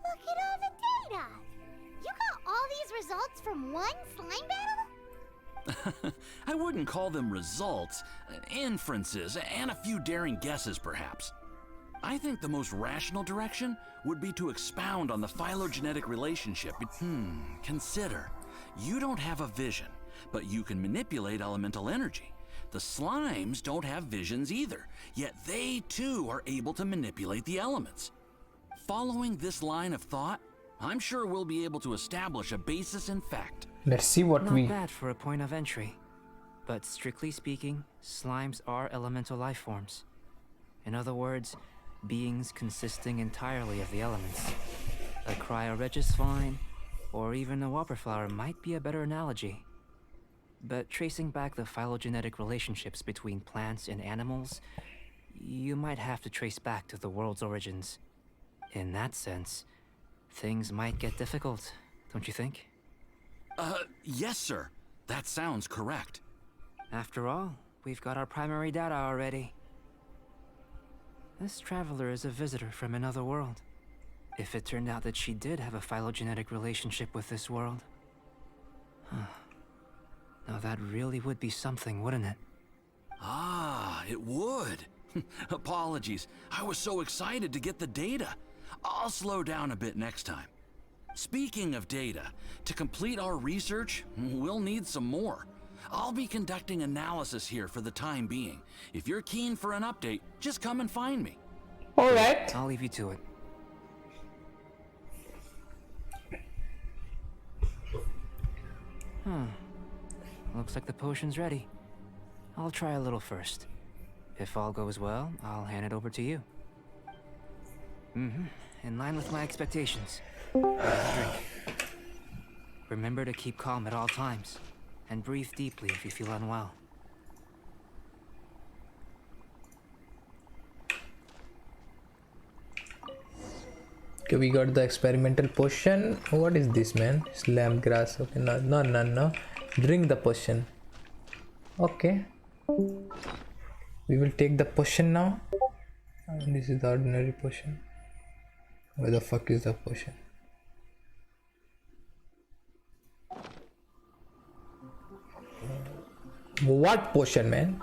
Look at all the data! You got all these results from one slime battle? I wouldn't call them results, inferences, and a few daring guesses perhaps. I think the most rational direction would be to expound on the phylogenetic relationship. Consider, you don't have a vision, but you can manipulate elemental energy. The slimes don't have visions either, yet they too are able to manipulate the elements. Following this line of thought, I'm sure we'll be able to establish a basis in fact. Let's see what Not we... bad for a point of entry. But strictly speaking, slimes are elemental life forms. In other words, beings consisting entirely of the elements. A cryoregis or even a whopperflower might be a better analogy. But tracing back the phylogenetic relationships between plants and animals, you might have to trace back to the world's origins. In that sense, things might get difficult, don't you think? Yes, sir. That sounds correct. After all, we've got our primary data already. This traveler is a visitor from another world. If it turned out that she did have a phylogenetic relationship with this world... Now that really would be something, wouldn't it? Ah, it would. Apologies. I was so excited to get the data. I'll slow down a bit next time. Speaking of data, to complete our research, we'll need some more. I'll be conducting analysis here for the time being. If you're keen for an update, just come and find me. Alright. I'll leave you to it. Looks like the potion's ready. I'll try a little first. If all goes well, I'll hand it over to you. In line with my expectations. Drink. Remember to keep calm at all times, and breathe deeply if you feel unwell. Okay, we got the experimental potion. What is this, man? Slam grass. Okay, no. Drink the potion. Okay. We will take the potion now. And this is the ordinary potion. Where the fuck is the potion? What potion, man?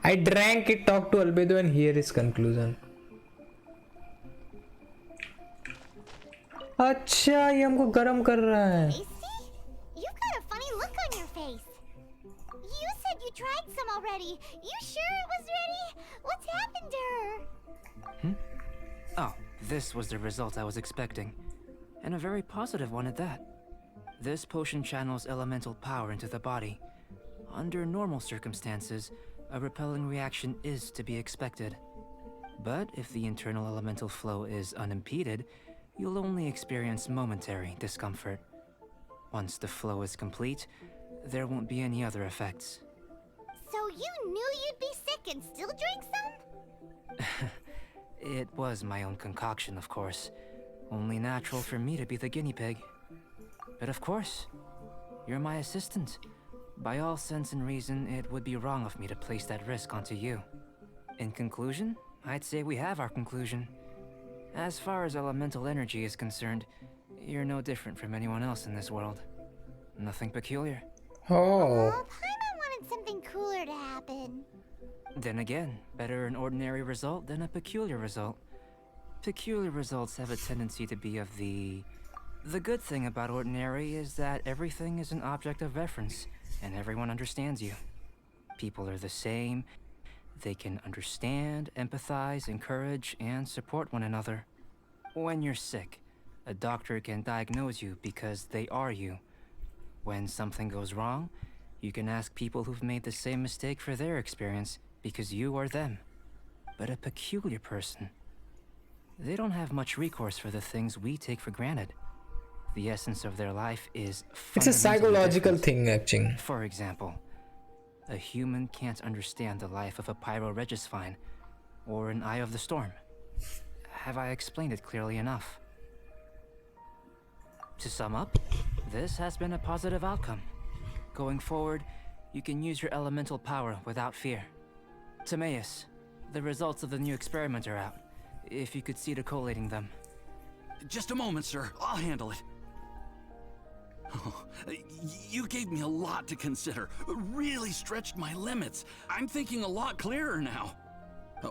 I drank it, talked to Albedo, and here is conclusion. अच्छा ये हमको गरम कर रहा है. Tasty? You've got a funny look on your face. You said you tried some already. You sure it was ready? What's happened to her? Oh, this was the result I was expecting. And a very positive one at that. This potion channels elemental power into the body. Under normal circumstances, a repelling reaction is to be expected. But if the internal elemental flow is unimpeded, you'll only experience momentary discomfort. Once the flow is complete, there won't be any other effects. So you knew you'd be sick and still drank some? It was my own concoction, of course. Only natural for me to be the guinea pig. But of course, you're my assistant. By all sense and reason, it would be wrong of me to place that risk onto you. In conclusion, I'd say we have our conclusion. As far as elemental energy is concerned, you're no different from anyone else in this world. Nothing peculiar. Oh. Oh, Paimon wanted something cooler to happen. Then again, better an ordinary result than a peculiar result. Peculiar results have a tendency to be of the... The good thing about ordinary is that everything is an object of reference, and everyone understands you. People are the same. They can understand, empathize, encourage, and support one another. When you're sick, a doctor can diagnose you because they are you. When something goes wrong, you can ask people who've made the same mistake for their experience because you are them. But a peculiar person, they don't have much recourse for the things we take for granted. The essence of their life is It's a fundamentally psychological different. thing, actually. For example, a human can't understand the life of a Pyroregis or an Eye of the Storm. Have I explained it clearly enough? To sum up, this has been a positive outcome. Going forward, you can use your elemental power without fear. Timaeus, the results of the new experiment are out. If you could see to collating them. Just a moment, sir. I'll handle it. Oh, you gave me a lot to consider. Really stretched my limits. I'm thinking a lot clearer now.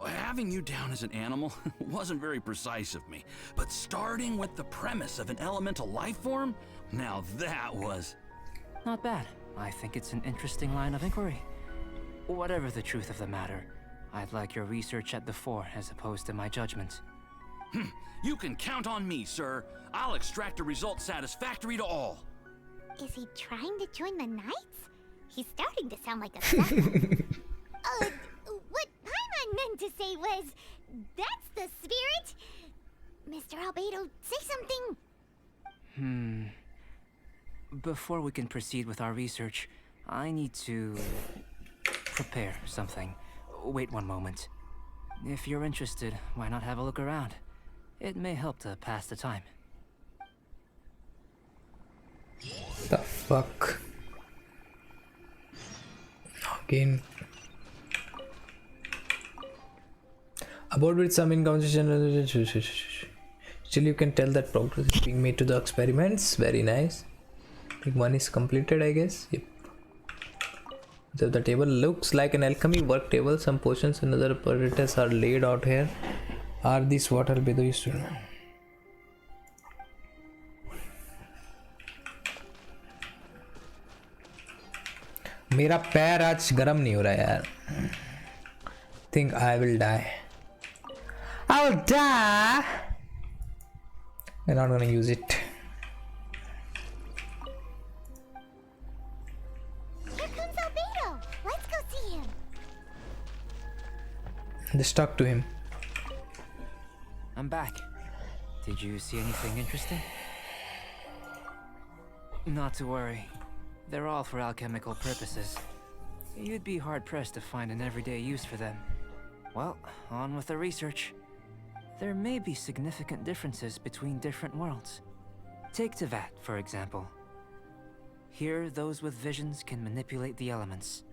Having you down as an animal wasn't very precise of me, but starting with the premise of an elemental life form, now that was... Not bad. I think it's an interesting line of inquiry. Whatever the truth of the matter, I'd like your research at the fore as opposed to my judgment. You can count on me, sir. I'll extract a result satisfactory to all. Is he trying to join the Knights? He's starting to sound like a sucker. What Paimon meant to say was, that's the spirit. Mr. Albedo, say something. Before we can proceed with our research, I need to prepare something. Wait one moment. If you're interested, why not have a look around? It may help to pass the time. The fuck? Again. About with some inconsistency. Still, you can tell that progress is being made to the experiments. Very nice. I think one is completed, I guess. Yep. So the table looks like an alchemy work table. Some potions and other apparatus are laid out here. Are these what Albedo used to know? मेरा पैर आज गर्म नहीं हो रहा यार. Think I will die. I will die. We're not gonna use it. Here comes Albedo. Let's go see him. Just talk to him. I'm back. Did you see anything interesting? Not to worry. They're all for alchemical purposes. You'd be hard-pressed to find an everyday use for them. Well, on with the research. There may be significant differences between different worlds. Take Tevat, for example. Here, those with visions can manipulate the elements.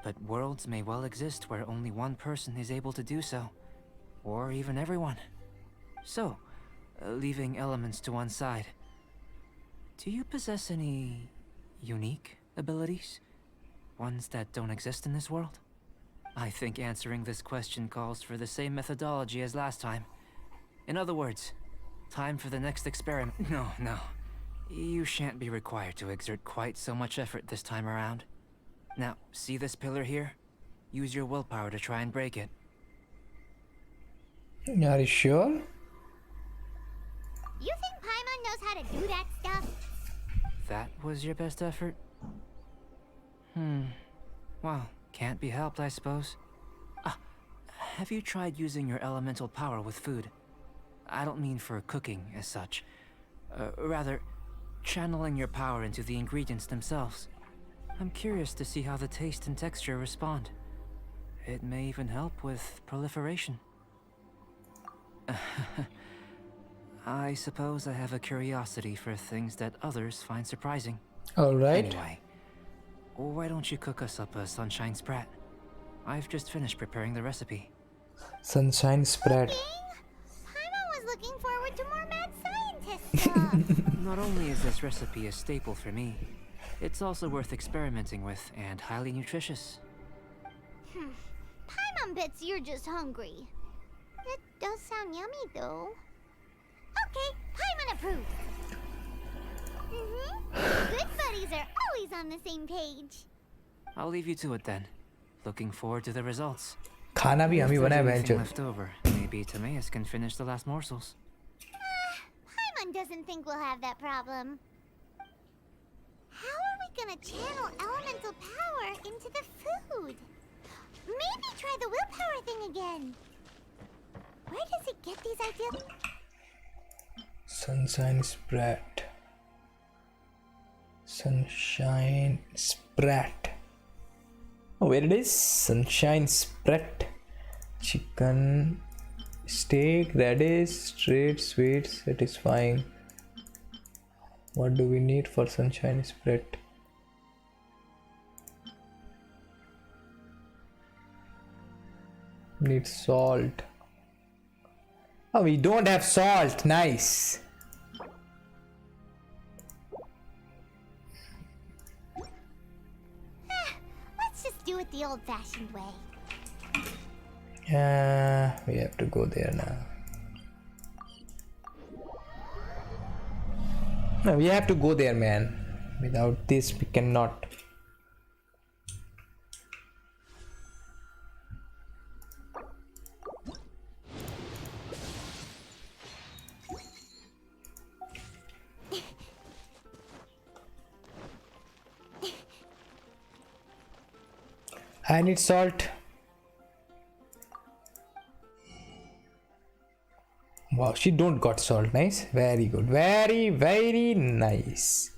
But worlds may well exist where only one person is able to do so. Or even everyone. So, leaving elements to one side, do you possess any unique abilities? Ones that don't exist in this world? I think answering this question calls for the same methodology as last time. In other words, time for the next experiment. No. You shan't be required to exert quite so much effort this time around. Now, see this pillar here? Use your willpower to try and break it. Are you sure? You think Paimon knows how to do that stuff? That was your best effort? Well, can't be helped, I suppose. Have you tried using your elemental power with food? I don't mean for cooking as such. Rather, channeling your power into the ingredients themselves. I'm curious to see how the taste and texture respond. It may even help with proliferation. I suppose I have a curiosity for things that others find surprising. Alright. Anyway, why don't you cook us up a sunshine sprat? I've just finished preparing the recipe. Sunshine spread. Paimon was looking forward to more mad scientist stuff. Not only is this recipe a staple for me, it's also worth experimenting with and highly nutritious. Paimon bets you're just hungry. That does sound yummy, though. Okay, Paimon approves. Good buddies are always on the same page. I'll leave you to it then. Looking forward to the results. खाना भी हम ही If बनाए there's anything बेंचो. left over, maybe Timaeus can finish the last morsels. Paimon doesn't think we'll have that problem. How are we gonna channel elemental power into the food? Maybe try the willpower thing again. Where does it get these ideas? Sunshine sprat. Sunshine sprat. Oh, where it is? Sunshine sprat. Chicken, steak, radish, straight, sweet, satisfying. What do we need for sunshine sprat? Need salt. Oh, we don't have salt. Nice. old-fashioned way. We have to go there now. No, we have to go there, man. Without this, we cannot. I need salt. Wow, she don't got salt. Nice. Very good. Very nice.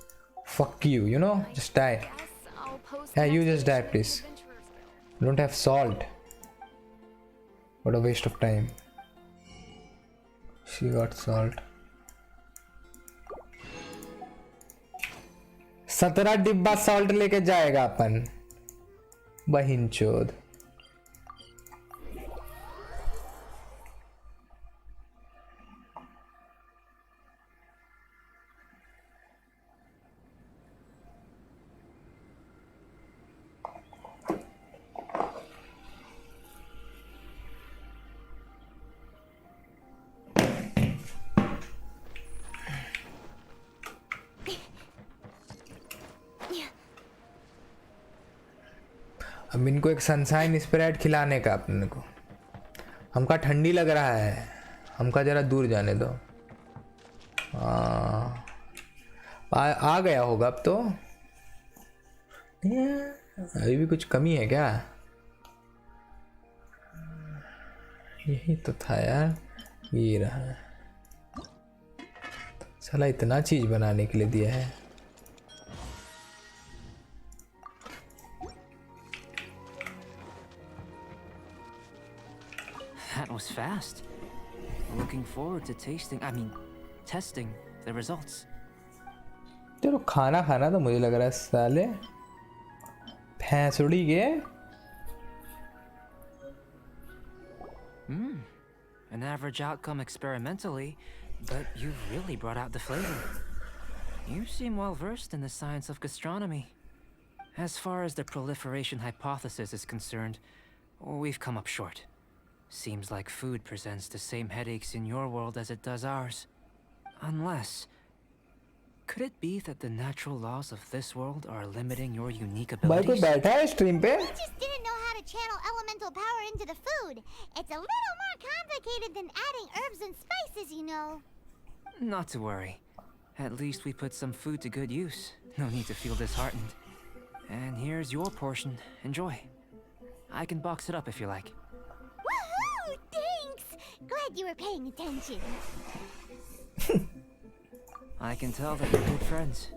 Fuck you, you know? Just die. Yeah, you just die, please. Don't have salt. What a waste of time. She got salt. 17 डिब्बा salt लेके जाएगा अपन. बहिनचोद. अब इनको एक sunshine spread खिलाने का अपने को. हमका ठंडी लग रहा है. हमका जरा दूर जाने दो. आ गया होगा अब तो. अभी भी कुछ कमी है क्या? यही तो था यार. ये रहा. साला इतना चीज बनाने के लिए दिया है. That was fast. Looking forward to testing the results. चलो खाना खाना तो मुझे लग रहा है साले भैंसुड़ी के. An average outcome experimentally, but you've really brought out the flavor. You seem well versed in the science of gastronomy. As far as the proliferation hypothesis is concerned, we've come up short. Seems like food presents the same headaches in your world as it does ours. Unless... could it be that the natural laws of this world are limiting your unique abilities? भाई कोई बैठा है stream पे? We just didn't know how to channel elemental power into the food. It's a little more complicated than adding herbs and spices, you know. Not to worry. At least we put some food to good use. No need to feel disheartened. And here's your portion. Enjoy. I can box it up if you like. Woohoo! Thanks! Glad you were paying attention. I can tell that you're good friends.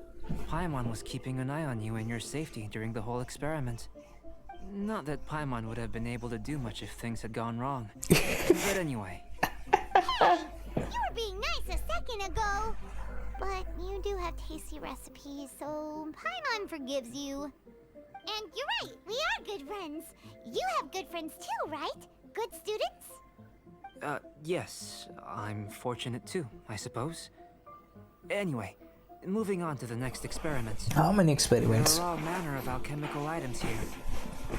Paimon was keeping an eye on you and your safety during the whole experiment. Not that Paimon would have been able to do much if things had gone wrong. But anyway. You were being nice a second ago. But you do have tasty recipes, so Paimon forgives you. And you're right, we are good friends. You have good friends too, right? Good students? Yes. I'm fortunate too, I suppose. Anyway, moving on to the next experiments. How many experiments? There are all manner of alchemical items here.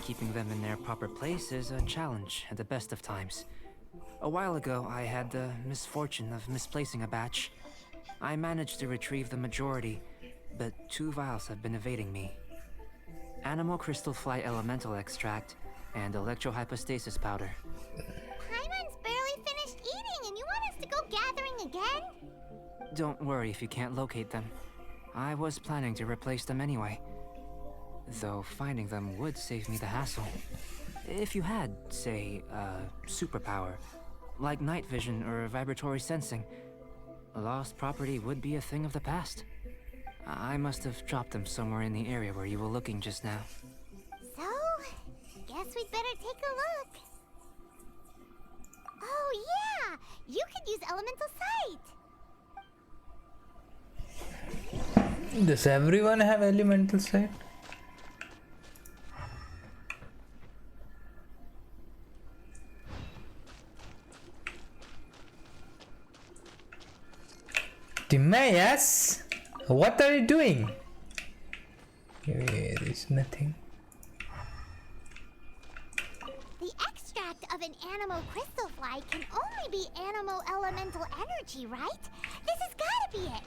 Keeping them in their proper place is a challenge at the best of times. A while ago, I had the misfortune of misplacing a batch. I managed to retrieve the majority, but 2 vials have been evading me. Animal crystal fly elemental extract and electrohypostasis powder. Paimon's barely finished eating and you want us to go gathering again? Don't worry if you can't locate them. I was planning to replace them anyway. Though finding them would save me the hassle. If you had, say, superpower, like night vision or vibratory sensing, lost property would be a thing of the past. I must have dropped them somewhere in the area where you were looking just now. So, guess we'd better take a look. Oh yeah! You could use elemental sight! Does everyone have elemental sight? Timaeus, what are you doing? There is nothing. effect of an animo crystal fly can only be animo elemental energy, right? This has gotta be it.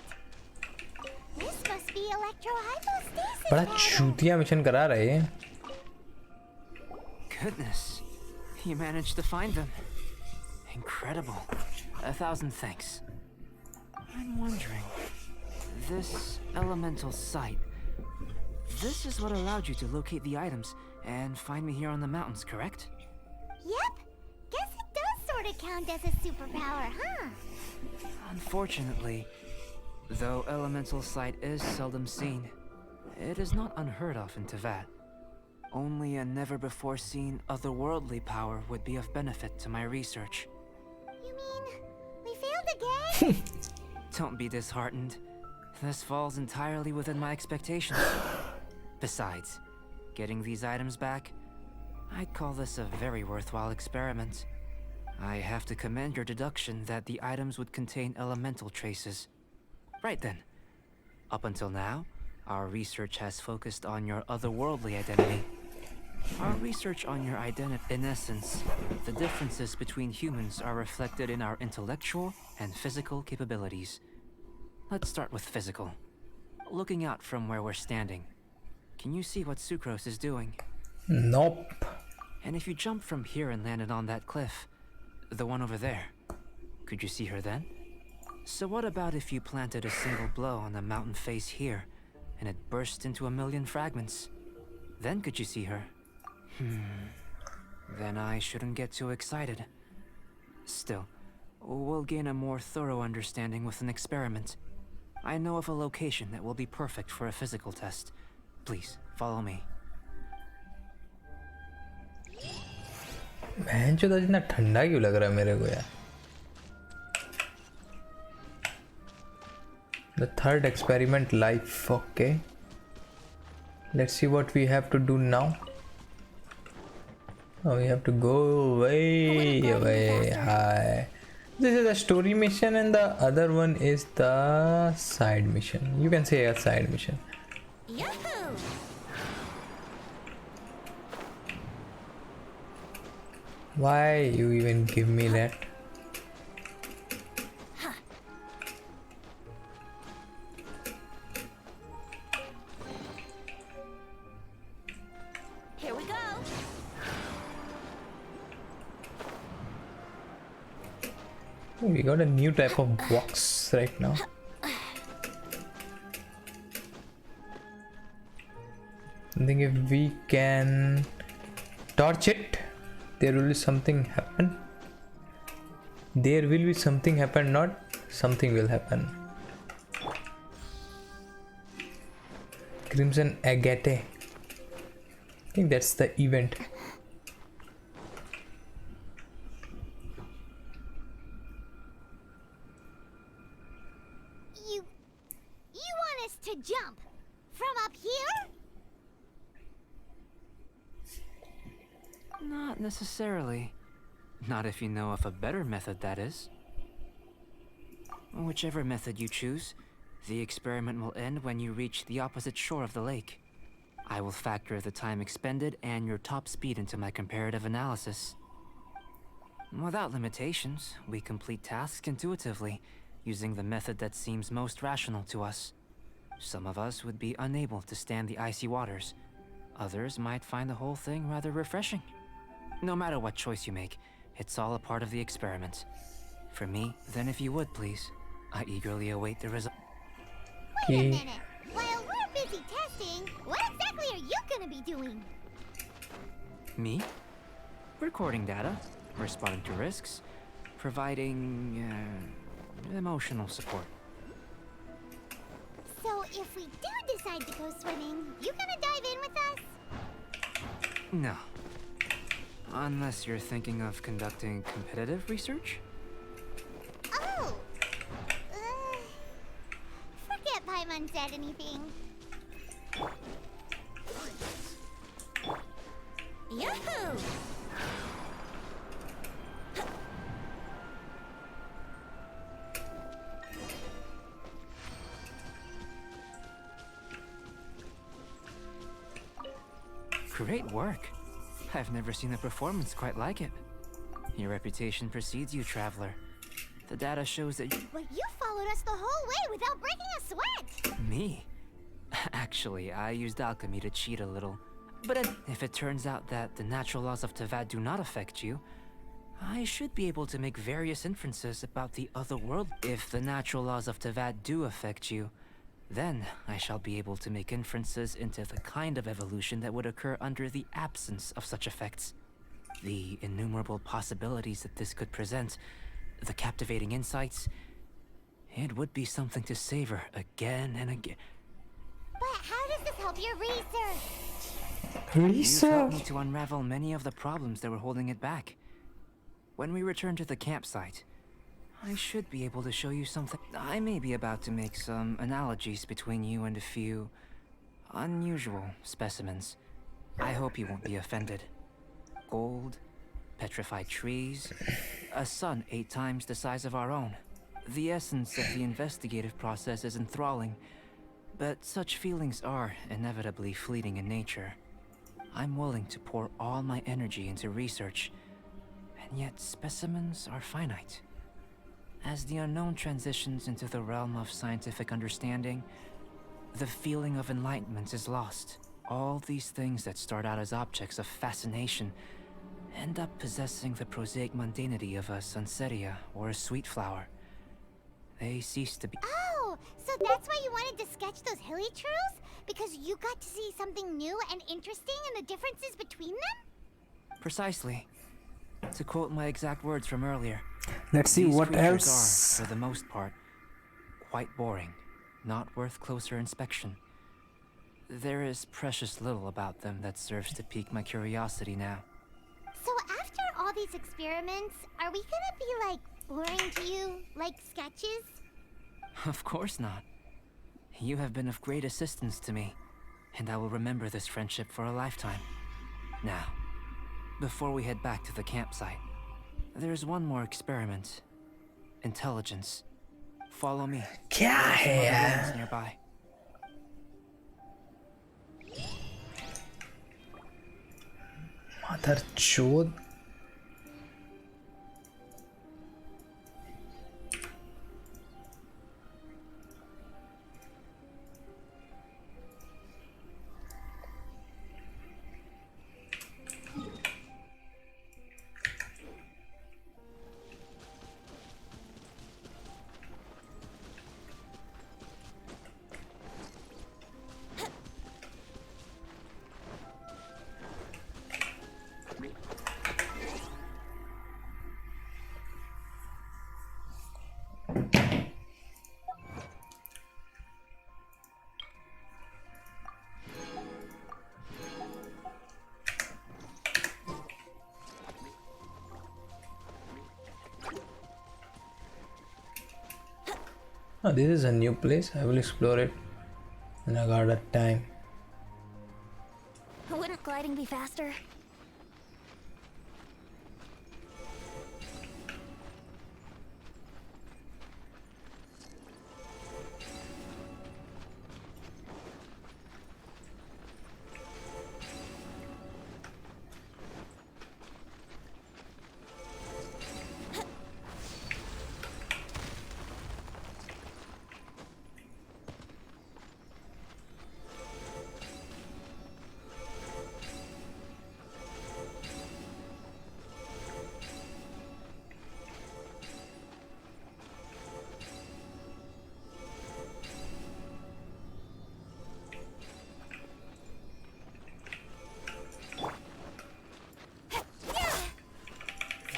This must be electrohypostasis बड़ा powder. चूतिया mission करा रहे हैं. Goodness, you managed to find them. Incredible. 1,000 thanks. I'm wondering, this elemental sight, this is what allowed you to locate the items and find me here on the mountains, correct? Yep. Guess it does sort of count as a superpower, huh? Unfortunately, though elemental sight is seldom seen, it is not unheard of in Teyvat. Only a never-before-seen otherworldly power would be of benefit to my research. You mean we failed again? Don't be disheartened. This falls entirely within my expectations. Besides, getting these items back, I'd call this a very worthwhile experiment. I have to commend your deduction that the items would contain elemental traces. Right then. Up until now, our research has focused on your otherworldly identity. Our research on your identity, in essence, the differences between humans are reflected in our intellectual and physical capabilities. Let's start with physical. Looking out from where we're standing, can you see what Sucrose is doing? Nope. And if you jumped from here and landed on that cliff, the one over there, could you see her then? So what about if you planted a single blow on the mountain face here, and it burst into a million fragments? Then could you see her? Then I shouldn't get too excited. Still, we'll gain a more thorough understanding with an experiment. I know of a location that will be perfect for a physical test. Please, follow me. बहन चोद आज इतना ठंडा क्यों लग रहा है मेरे को यार. The third experiment life. Okay. Let's see what we have to do now. Oh, we have to go way away. Hi. This is a story mission and the other one is the side mission. You can say a side mission. Yahoo! Why you even give me that? Here we go. We got a new type of box right now. I think if we can torch it, there will be something happen. There will be something happen, not something will happen. Crimson Agate. I think that's the event. You want us to jump from up here? Not necessarily. Not if you know of a better method, that is. Whichever method you choose, the experiment will end when you reach the opposite shore of the lake. I will factor the time expended and your top speed into my comparative analysis. Without limitations, we complete tasks intuitively, using the method that seems most rational to us. Some of us would be unable to stand the icy waters. Others might find the whole thing rather refreshing. No matter what choice you make, it's all a part of the experiment. For me, then if you would please, I eagerly await the result. Wait a minute. While we're busy testing, what exactly are you gonna be doing? Me? Recording data, responding to risks, providing emotional support. So if we do decide to go swimming, you gonna dive in with us? No. Unless you're thinking of conducting competitive research? Oh! Forget Paimon said anything. Yahoo! Great work. I've never seen a performance quite like it. Your reputation precedes you, traveler. The data shows that But you followed us the whole way without breaking a sweat! Me? Actually, I used alchemy to cheat a little. But if it turns out that the natural laws of Tavad do not affect you, I should be able to make various inferences about the other world. If the natural laws of Tavad do affect you, then I shall be able to make inferences into the kind of evolution that would occur under the absence of such effects. The innumerable possibilities that this could present, the captivating insights, it would be something to savor again and again. But how does this help your research? You've helped me to unravel many of the problems that were holding it back. When we return to the campsite, I should be able to show you something. I may be about to make some analogies between you and a few unusual specimens. I hope you won't be offended. Gold, petrified trees, a sun 8 times the size of our own. The essence of the investigative process is enthralling, but such feelings are inevitably fleeting in nature. I'm willing to pour all my energy into research, and yet specimens are finite. As the unknown transitions into the realm of scientific understanding, the feeling of enlightenment is lost. All these things that start out as objects of fascination end up possessing the prosaic mundanity of a sunsetia or a sweet flower. They cease to be. Oh, so that's why you wanted to sketch those hilly churls? Because you got to see something new and interesting in the differences between them? Precisely. To quote my exact words from earlier, Let's see these what creatures else. are, for the most part, quite boring, not worth closer inspection. There is precious little about them that serves to pique my curiosity now. So after all these experiments, are we gonna be like boring to you, like sketches? Of course not. You have been of great assistance to me, and I will remember this friendship for a lifetime. Now, before we head back to the campsite, there's one more experiment. Intelligence. Follow me. क्या है There are some other यार? rooms nearby. Mother chod. Oh, this is a new place. I will explore it when I got the time. Wouldn't gliding be faster?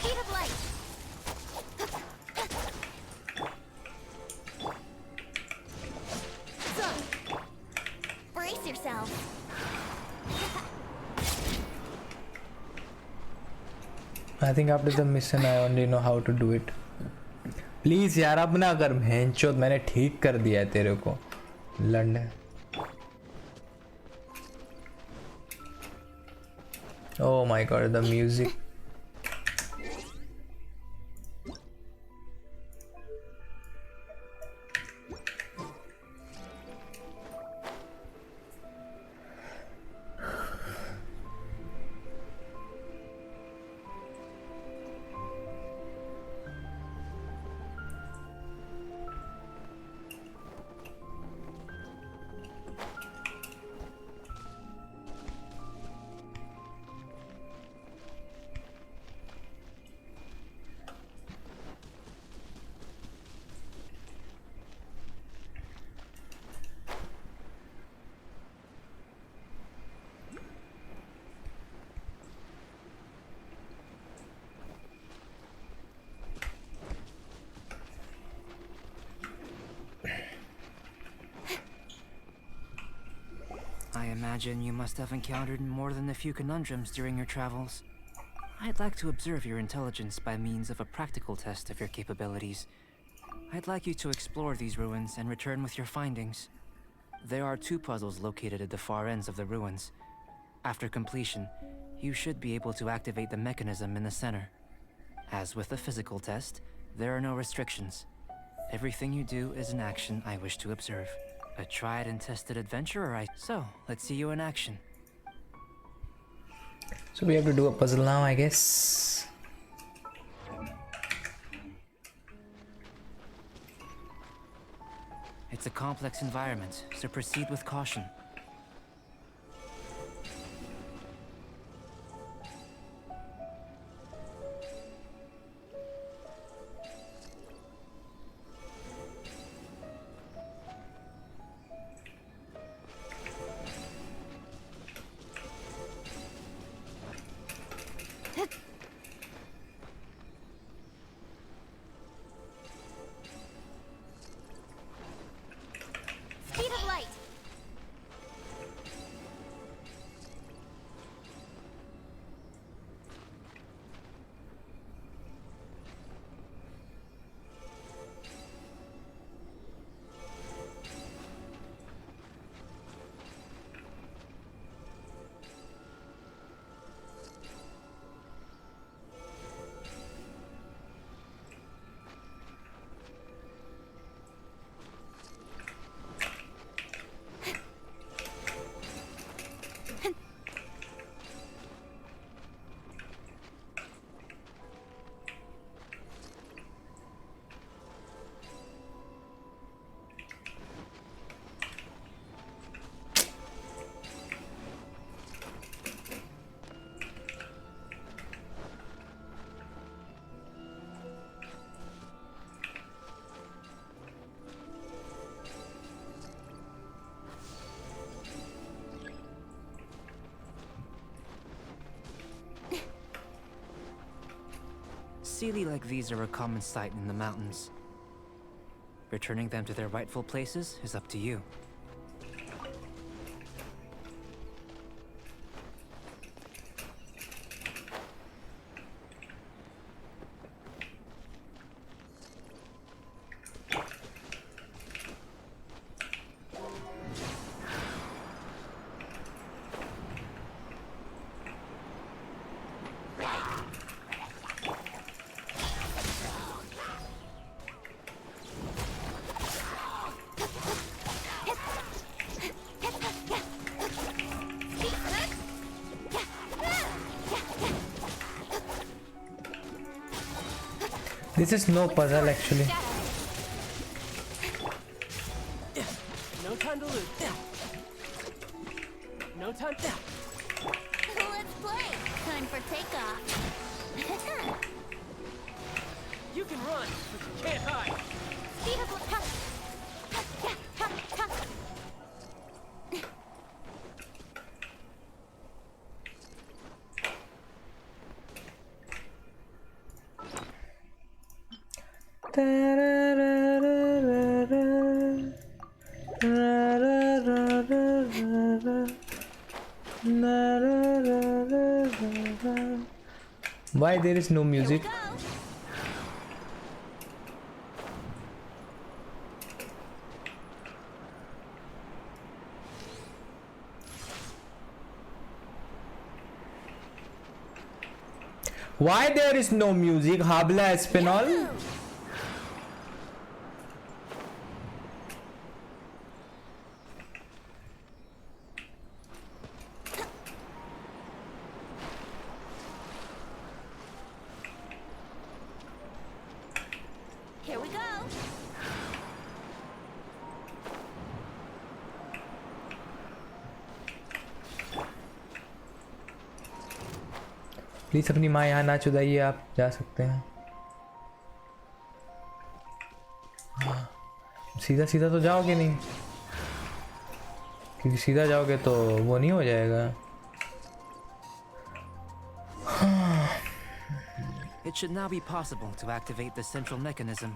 Speed of light. Brace yourself. I think after the mission I only know how to do it. Please यार अब ना कर भैंचोद मैंने ठीक कर दिया है तेरे को लड़ने. Oh my god, the music. imagine you must have encountered more than a few conundrums during your travels. I'd like to observe your intelligence by means of a practical test of your capabilities. I'd like you to explore these ruins and return with your findings. There are 2 puzzles located at the far ends of the ruins. After completion, you should be able to activate the mechanism in the center. As with the physical test, there are no restrictions. Everything you do is an action I wish to observe. A tried and tested adventurer, So, let's see you in action. So we have to do a puzzle now, I guess. It's a complex environment, so proceed with caution. Speed of light. Sealy like these are a common sight in the mountains. Returning them to their rightful places is up to you. This is no puzzle actually. No time to lose. No time to... Let's play. Time for takeoff. You can run, but you can't hide. Speed of light. Why there is no music? Why there is no music? Habla Espinol? Here we go. Please अपनी माँ यहाँ ना चुदाइए, आप जा सकते हैं। सीधा सीधा तो जाओगे नहीं, क्योंकि सीधा जाओगे तो वो नहीं हो जाएगा। It should now be possible to activate the central mechanism.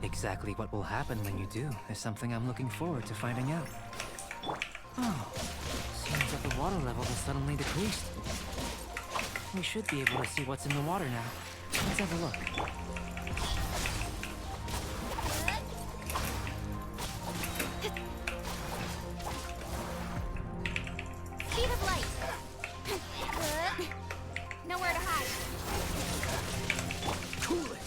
Exactly what will happen when you do is something I'm looking forward to finding out. Oh, seems that the water level has suddenly decreased. We should be able to see what's in the water now. Let's have a look. Speed of light. Nowhere to hide. Cool it.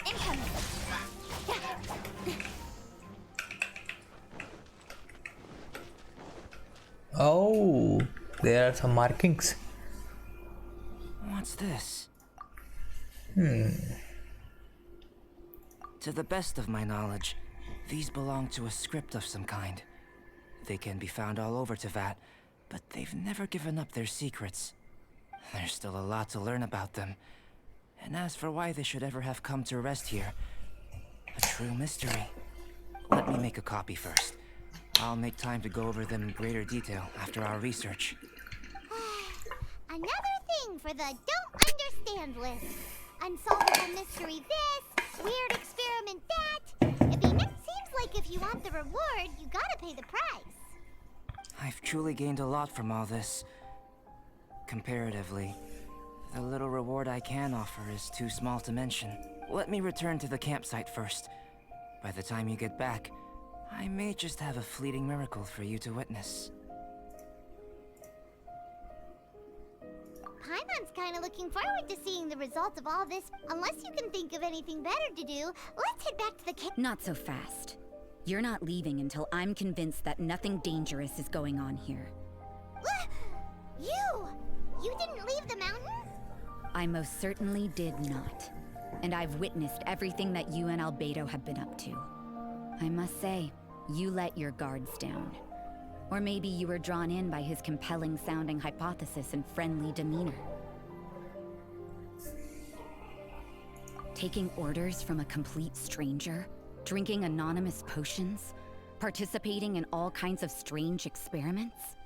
Incoming. Oh, there are some markings. What's this? To the best of my knowledge, these belong to a script of some kind. They can be found all over Teyvat, but they've never given up their secrets. There's still a lot to learn about them. And as for why they should ever have come to rest here, a true mystery. Let me make a copy first. I'll make time to go over them in greater detail after our research. Another thing for the don't understand list. Unsolvable mystery this, weird experiment that. Seems like if you want the reward, you gotta pay the price. I've truly gained a lot from all this. Comparatively, the little reward I can offer is too small to mention. Let me return to the campsite first. By the time you get back, I may just have a fleeting miracle for you to witness. Paimon's kinda looking forward to seeing the result of all this. Unless you can think of anything better to do, let's head back to the camp. Not so fast. You're not leaving until I'm convinced that nothing dangerous is going on here. You didn't leave the mountain? I most certainly did not. And I've witnessed everything that you and Albedo have been up to. I must say, you let your guards down. Or maybe you were drawn in by his compelling-sounding hypothesis and friendly demeanor. Taking orders from a complete stranger, drinking anonymous potions, participating in all kinds of strange experiments?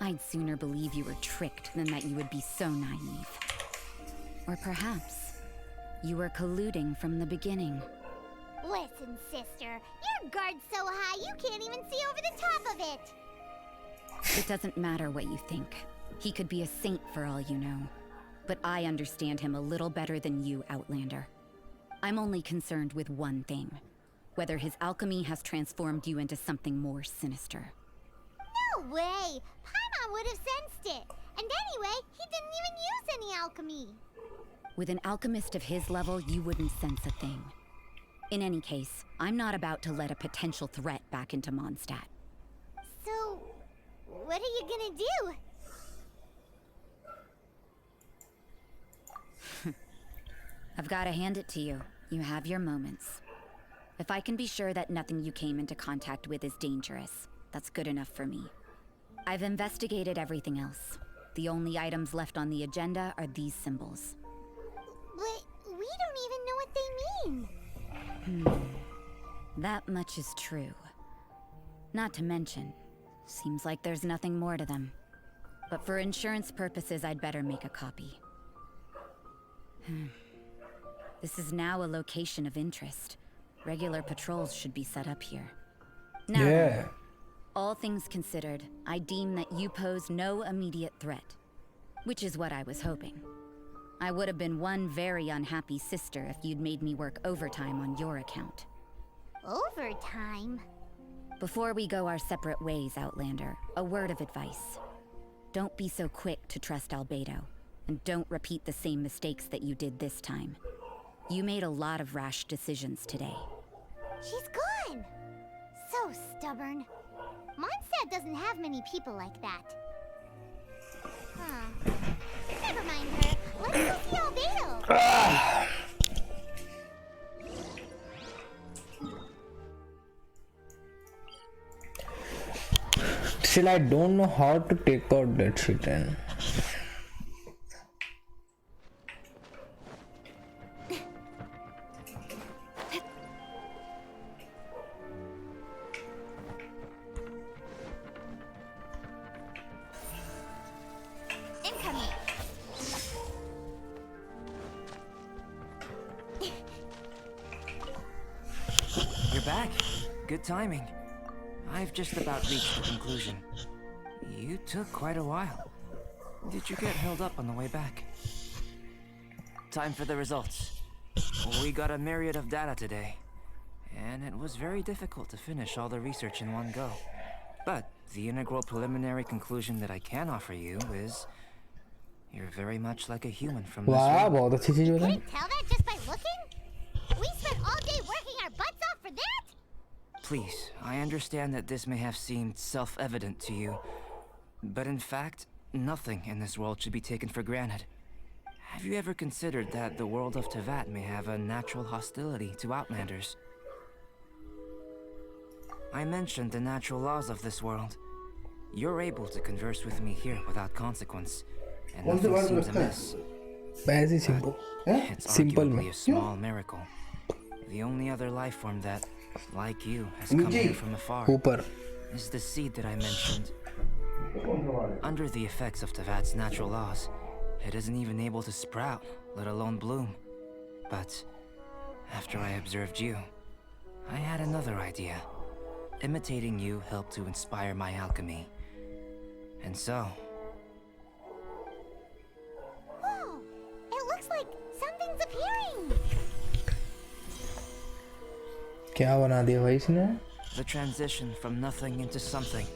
I'd sooner believe you were tricked than that you would be so naive. Or perhaps, you were colluding from the beginning. Listen, sister, your guard's so high you can't even see over the top of it. It doesn't matter what you think. He could be a saint for all you know. But I understand him a little better than you, Outlander. I'm only concerned with one thing. Whether his alchemy has transformed you into something more sinister. No way! Paimon would have sensed it. And anyway, he didn't even use any alchemy. With an alchemist of his level, you wouldn't sense a thing. In any case, I'm not about to let a potential threat back into Mondstadt. So, what are you gonna do? I've got to hand it to you. You have your moments. If I can be sure that nothing you came into contact with is dangerous, that's good enough for me. I've investigated everything else. The only items left on the agenda are these symbols. But we don't even know what they mean. That much is true. Not to mention, seems like there's nothing more to them. But for insurance purposes, I'd better make a copy. This is now a location of interest. Regular patrols should be set up here. Now, Yeah. all things considered, I deem that you pose no immediate threat. Which is what I was hoping. I would have been one very unhappy sister if you'd made me work overtime on your account. Overtime? Before we go our separate ways, Outlander, a word of advice. Don't be so quick to trust Albedo, and don't repeat the same mistakes that you did this time. You made a lot of rash decisions today. She's gone! So stubborn. Mondstadt doesn't have many people like that. Huh. Never mind her. Let's go see Albedo. Still, I don't know how to take out that shit then. Incoming. good timing. I've just about reached the conclusion. You took quite a while. Did you get held up on the way back? Time for the results. We got a myriad of data today, and it was very difficult to finish all the research in one go. But the integral preliminary conclusion that I can offer you is you're very much like a human from this वाह world. बहुत अच्छी चीज बताई. Couldn't tell that just by looking? We spent all day working our butts off for that? Please, I understand that this may have seemed self-evident to you, but in fact, nothing in this world should be taken for granted. Have you ever considered that the world of Teyvat may have a natural hostility to Outlanders? I mentioned the natural laws of this world. You're able to converse with me here without consequence, and nothing seems amiss. ऐसे simple. It's Simple arguably में. a small miracle. The only other life form that, like you, has come here from afar ऊपर. is the seed that I mentioned. Under the effects of Teyvat's natural laws, it isn't even able to sprout, let alone bloom. But after I observed you, I had another idea. Imitating you helped to inspire my alchemy. And so... Whoa! It looks like something's appearing! क्या बना दिया भाई इसने? the transition from nothing into something,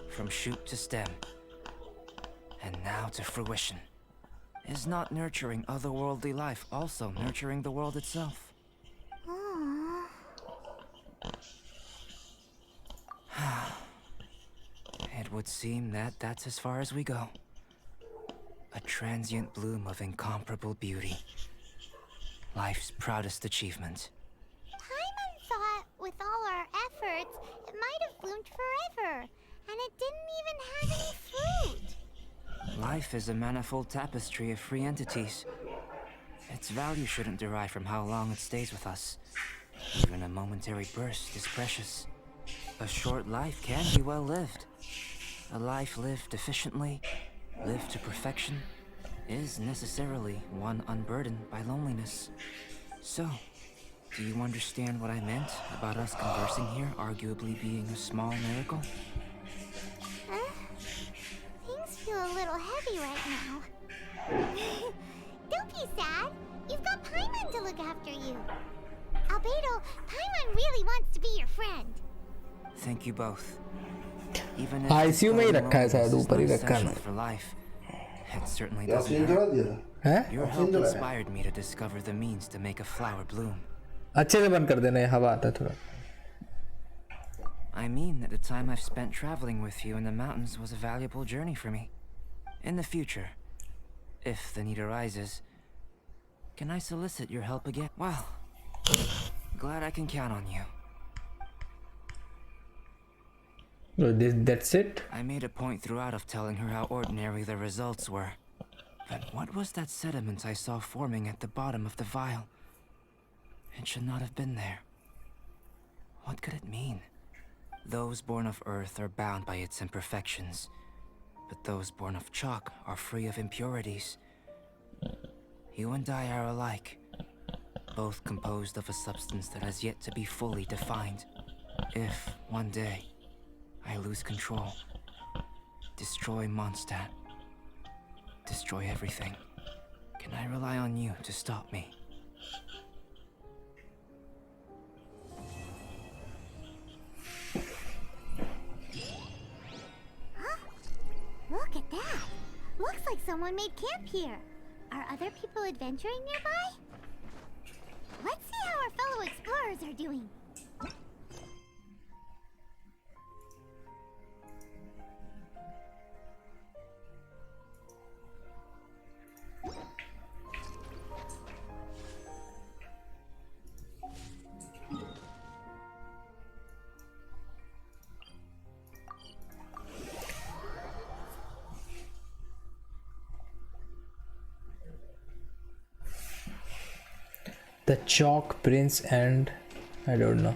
from shoot to stem, and now to fruition. Is not nurturing otherworldly life also nurturing the world itself? It would seem that that's as far as we go. A transient bloom of incomparable beauty. Life's proudest achievement. Paimon thought with all our efforts, it might have bloomed forever, and it didn't even have any fruit. Life is a manifold tapestry of free entities. Its value shouldn't derive from how long it stays with us. Even a momentary burst is precious. A short life can be well lived. A life lived efficiently, lived to perfection, is necessarily one unburdened by loneliness. So, do you understand what I meant about us conversing here arguably being a small miracle? Things feel a little heavy right now. Don't be sad. You've got Paimon to look after you. Albedo, Paimon really wants to be your friend. Thank you both. Even if ICU में ही रखा है शायद, ऊपर ही रखा है ना. for life, it certainly doesn't hurt. हैं? Your help inspired me to discover the means to make a flower bloom. अच्छे से बंद कर देना है, हवा आता है थोड़ा. I mean that the time I've spent traveling with you in the mountains was a valuable journey for me. In the future, if the need arises, can I solicit your help again? Well, glad I can count on you. That's it. I made a point throughout of telling her how ordinary the results were. But what was that sediment I saw forming at the bottom of the vial? It should not have been there. What could it mean? Those born of earth are bound by its imperfections, but those born of chalk are free of impurities. You and I are alike, both composed of a substance that has yet to be fully defined. If, one day, I lose control, destroy Mondstadt, destroy everything, can I rely on you to stop me? Look at that. Looks like someone made camp here. Are other people adventuring nearby? Let's see how our fellow explorers are doing. The Chalk Prince and I don't know.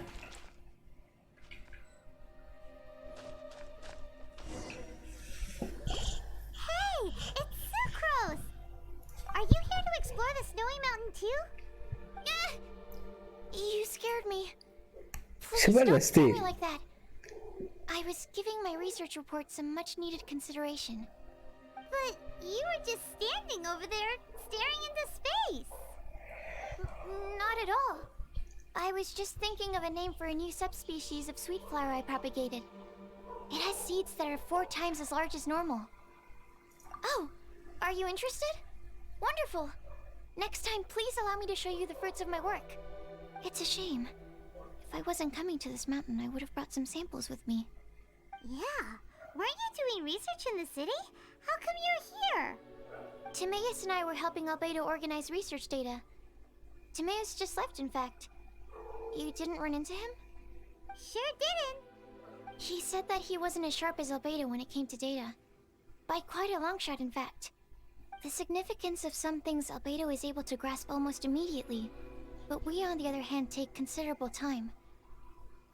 Hey, it's Sucrose! Are you here to explore the snowy mountain too? You scared me. Please Super don't rusty. scare me like that. giving my research report some much-needed consideration. But you were just standing over there, staring into space. Not at all. I was just thinking of a name for a new subspecies of sweet flower I propagated. It has seeds that are 4 times as large as normal. Oh, are you interested? Wonderful. Next time, please allow me to show you the fruits of my work. It's a shame. If I wasn't coming to this mountain, I would have brought some samples with me. Yeah. Weren't you doing research in the city? How come you're here? Timaeus and I were helping Albedo organize research data. Timaeus just left, in fact. You didn't run into him? Sure didn't. He said that he wasn't as sharp as Albedo when it came to data. By quite a long shot, in fact. The significance of some things Albedo is able to grasp almost immediately, but we, on the other hand, take considerable time.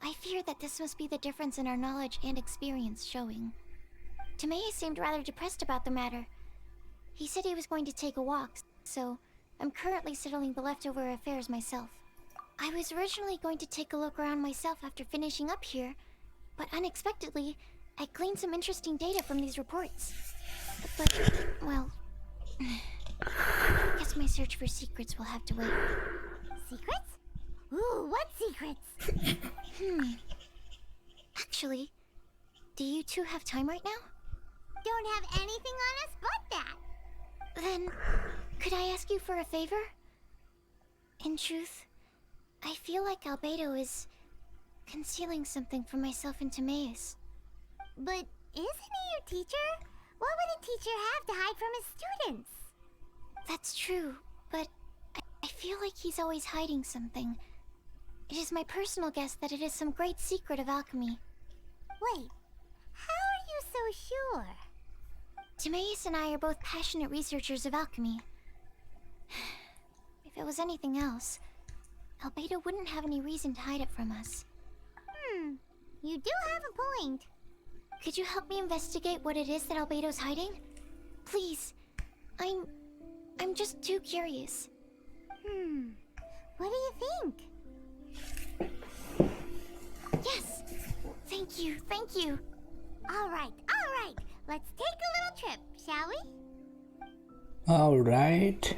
I fear that this must be the difference in our knowledge and experience showing. Timaeus seemed rather depressed about the matter. He said he was going to take a walk, so I'm currently settling the leftover affairs myself. I was originally going to take a look around myself after finishing up here, but unexpectedly, I gleaned some interesting data from these reports. But, well, I guess my search for secrets will have to wait. Secrets? Ooh, what secrets? Actually, do you two have time right now? Don't have anything on us but that. Then, could I ask you for a favor? In truth, I feel like Albedo is concealing something from myself and Timaeus. But isn't he your teacher? What would a teacher have to hide from his students? That's true, but I feel like he's always hiding something. It is my personal guess that it is some great secret of alchemy. Wait, how are you so sure? Timaeus and I are both passionate researchers of alchemy. If it was anything else, Albedo wouldn't have any reason to hide it from us. You do have a point. Could you help me investigate what it is that Albedo's hiding? Please. I'm just too curious. What do you think? Yes! Thank you, thank you. All right. Let's take a little trip, shall we? All right.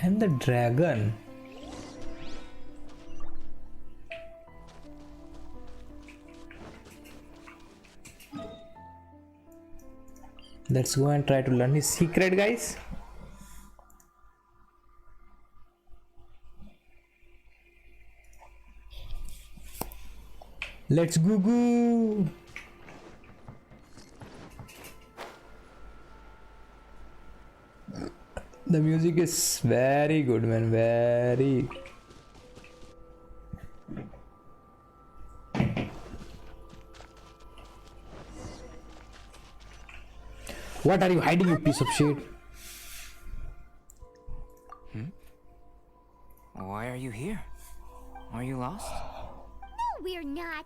And the dragon. Let's go and try to learn his secret, guys. Let's go. The music is very good, man. Very. What are you hiding, you piece of shit? Why are you here? Are you lost? No, we're not.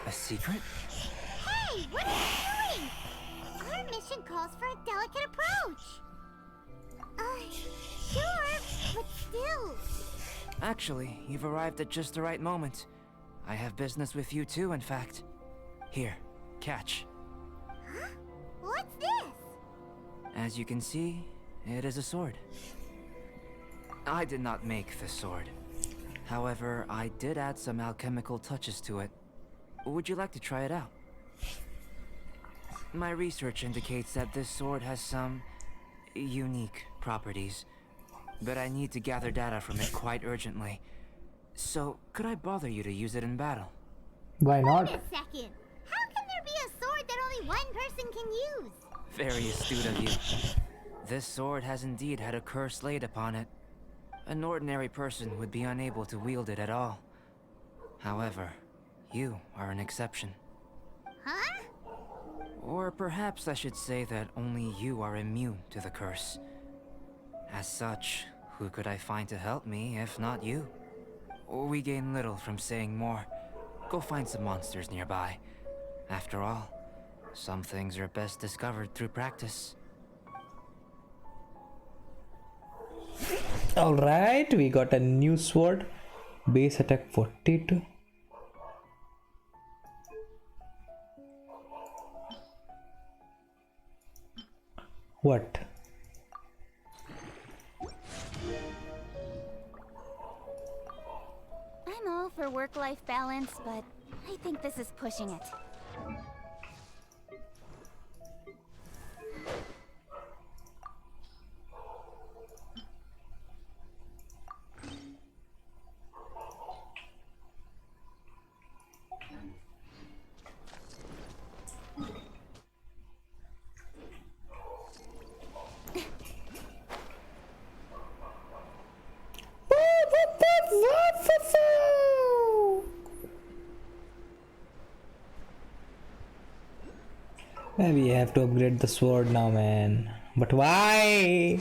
A secret? Hey, what are you doing? Our mission calls for a delicate approach. Sure, but still. Actually, you've arrived at just the right moment. I have business with you too, in fact. Here, catch. Huh? What's this? As you can see, it is a sword. I did not make the sword. However, I did add some alchemical touches to it. Would you like to try it out? My research indicates that this sword has some unique properties, but I need to gather data from it quite urgently. So, could I bother you to use it in battle? Why not? Wait a second. How can there be a sword that only one person can use? Very astute of you. This sword has indeed had a curse laid upon it. An ordinary person would be unable to wield it at all. However, you are an exception. Huh? Or perhaps I should say that only you are immune to the curse. As such, who could I find to help me if not you? We gain little from saying more. Go find some monsters nearby. After all, some things are best discovered through practice. Alright, we got a new sword. Base attack 42. What? I'm all for work-life balance, but I think this is pushing it. We have to upgrade the sword now, man. But why?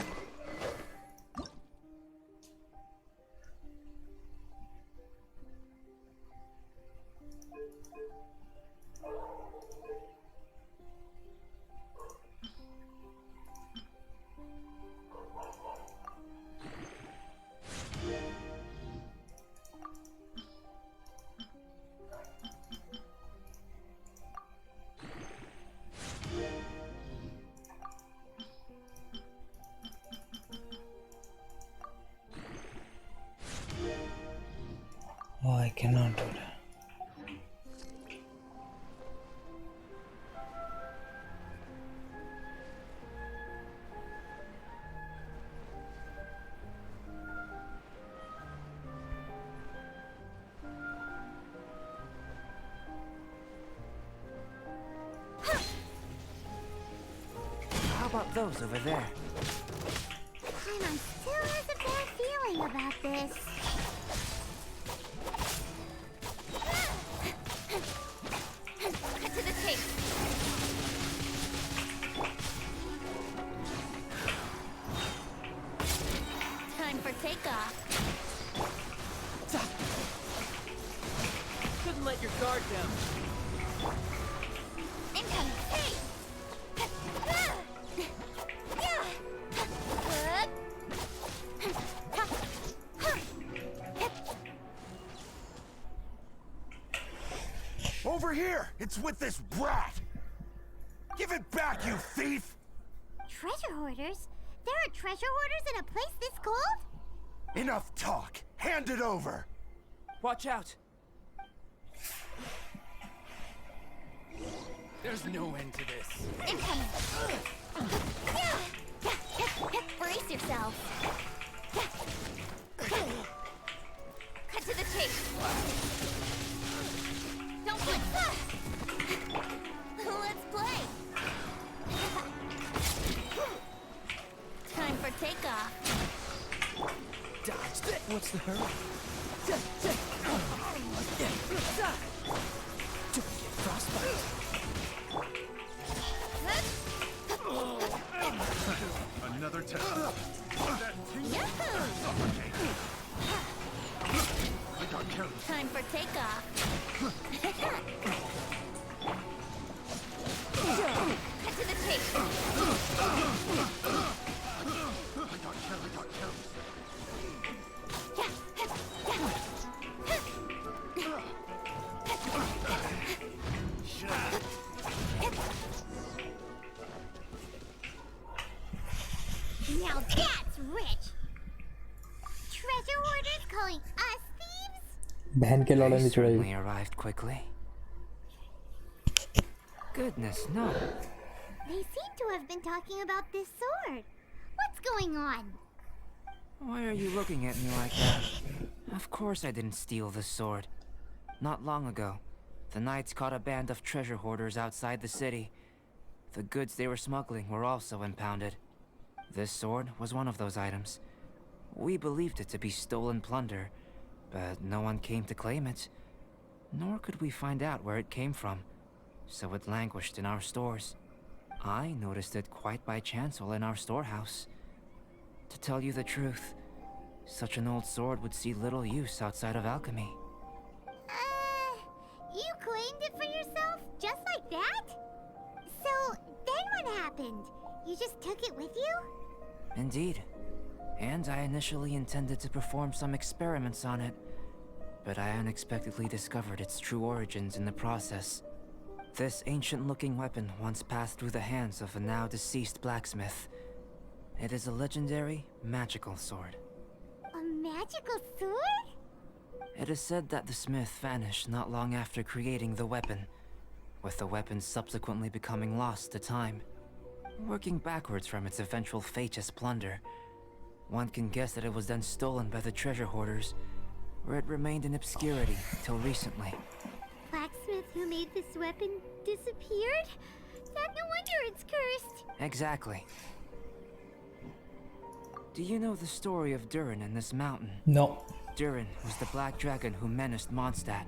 Oh, I cannot do that. How about those over there? Paimon still has a bad feeling about this. Cut to the chase. Time for takeoff. Couldn't let your guard down. Incoming. Hey! Over here! It's with this brat! Give it back, you thief! Treasure hoarders? There are treasure hoarders in a place this cold? Enough talk! Hand it over! Watch out! There's no end to this. Incoming. Brace yourself. Cut to the chase. Don't blink. Let's play. Time for takeoff. Dodged it. What's the hurry? Don't get frostbite. Another test. That Yahoo! I got careless. Time for takeoff. Cut to the chase. I got careless. Now that's rich! Treasure hoarders calling us thieves? बहन के लौड़े They में चुड़ाई. certainly arrived quickly. Goodness, no. They seem to have been talking about this sword. What's going on? Why are you looking at me like that? Of course I didn't steal the sword. Not long ago, the Knights caught a band of treasure hoarders outside the city. The goods they were smuggling were also impounded. This sword was one of those items. We believed it to be stolen plunder, but no one came to claim it. Nor could we find out where it came from, so it languished in our stores. I noticed it quite by chance while in our storehouse. To tell you the truth, such an old sword would see little use outside of alchemy. You claimed it for yourself? Just like that? So, then what happened? You just took it with you? Indeed. and I initially intended to perform some experiments on it, but I unexpectedly discovered its true origins in the process. This ancient-looking weapon once passed through the hands of a now-deceased blacksmith. It is a legendary, magical sword. A magical sword? It is said that the smith vanished not long after creating the weapon, with the weapon subsequently becoming lost to time. Working backwards from its eventual fate as plunder, one can guess that it was then stolen by the treasure hoarders, where it remained in obscurity till recently. Blacksmith who made this weapon disappeared? No wonder it's cursed. Exactly. Do you know the story of Durin in this mountain? No. Durin was the black dragon who menaced Mondstadt,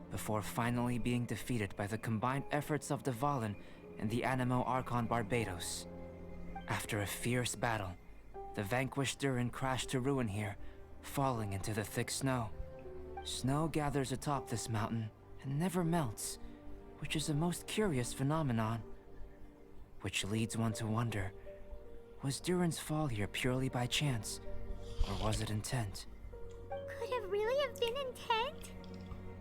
before finally being defeated by the combined efforts of the Wahaan and the Animo Archon Barbados. After a fierce battle, the vanquished Durin crashed to ruin here, falling into the thick snow. Snow gathers atop this mountain and never melts, which is a most curious phenomenon. Which leads one to wonder, was Durin's fall here purely by chance, or was it intent? Could it really have been intent?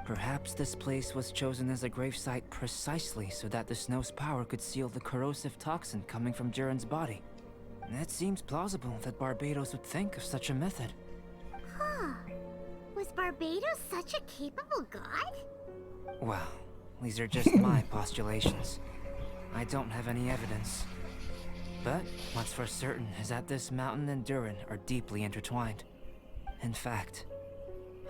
Perhaps this place was chosen as a gravesite precisely so that the snow's power could seal the corrosive toxin coming from Durin's body. It seems plausible that Barbados would think of such a method. Huh. Was Barbados such a capable god? Well, these are just my postulations. I don't have any evidence. But what's for certain is that this mountain and Durin are deeply intertwined. In fact,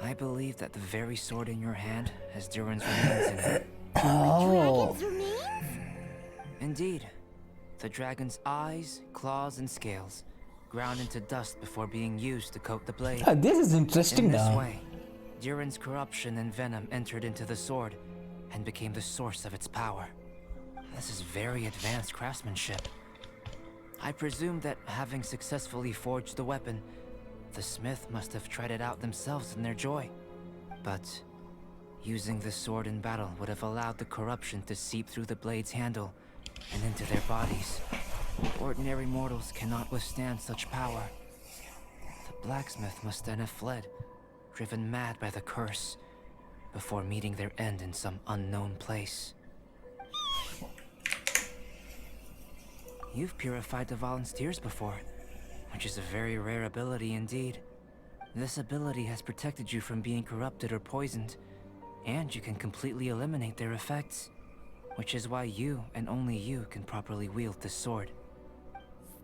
I believe that the very sword in your hand has Durin's remains in it. Oh. Dragon's remains? Indeed. The dragon's eyes, claws, and scales ground into dust before being used to coat the blade. This is interesting In this now. way, Durin's corruption and venom entered into the sword and became the source of its power. This is very advanced craftsmanship. I presume that having successfully forged the weapon, the smith must have tried it out themselves in their joy. But using the sword in battle would have allowed the corruption to seep through the blade's handle and into their bodies. Ordinary mortals cannot withstand such power. The blacksmith must then have fled, driven mad by the curse, before meeting their end in some unknown place. You've purified the volunteers before, which is a very rare ability indeed. This ability has protected you from being corrupted or poisoned, and you can completely eliminate their effects, which is why you and only you can properly wield this sword.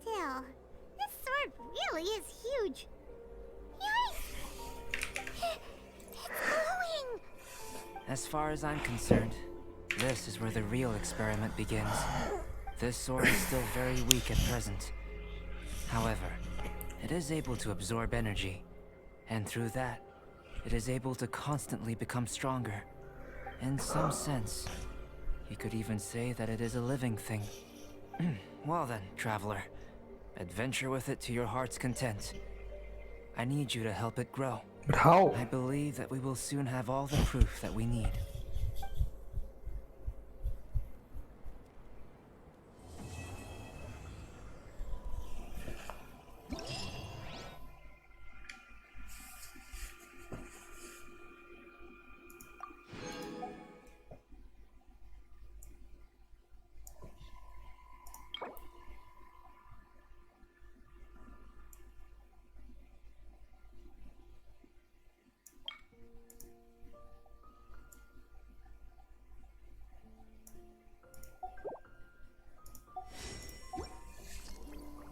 Still, this sword really is huge. Yikes! It's glowing! As far as I'm concerned, this is where the real experiment begins. This sword is still very weak at present. However, it is able to absorb energy, and through that, it is able to constantly become stronger. In some sense, you could even say that it is a living thing. Well then, traveler, adventure with it to your heart's content. I need you to help it grow. But how? I believe that we will soon have all the proof that we need.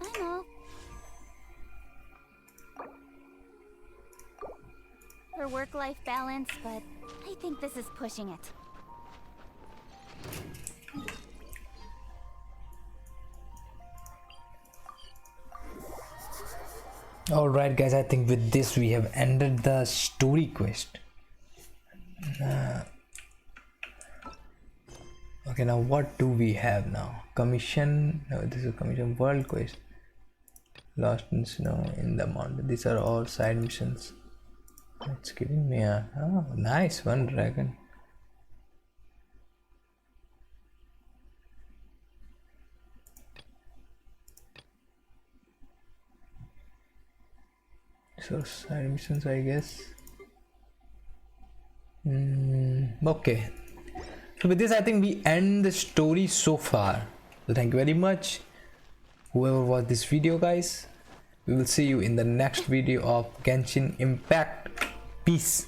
I know. For work-life balance, but I think this is pushing it. Alright guys, I think with this we have ended the story quest. Okay, now what do we have now? Commission, no, this is a commission. World quest, lost in snow in the mountain. These are all side missions. It's giving me a, oh nice, one dragon. So side missions, I guess. Okay. So with this, I think we end the story so far. So thank you very much, whoever watched this video, guys. We will see you in the next video of Genshin Impact. Peace.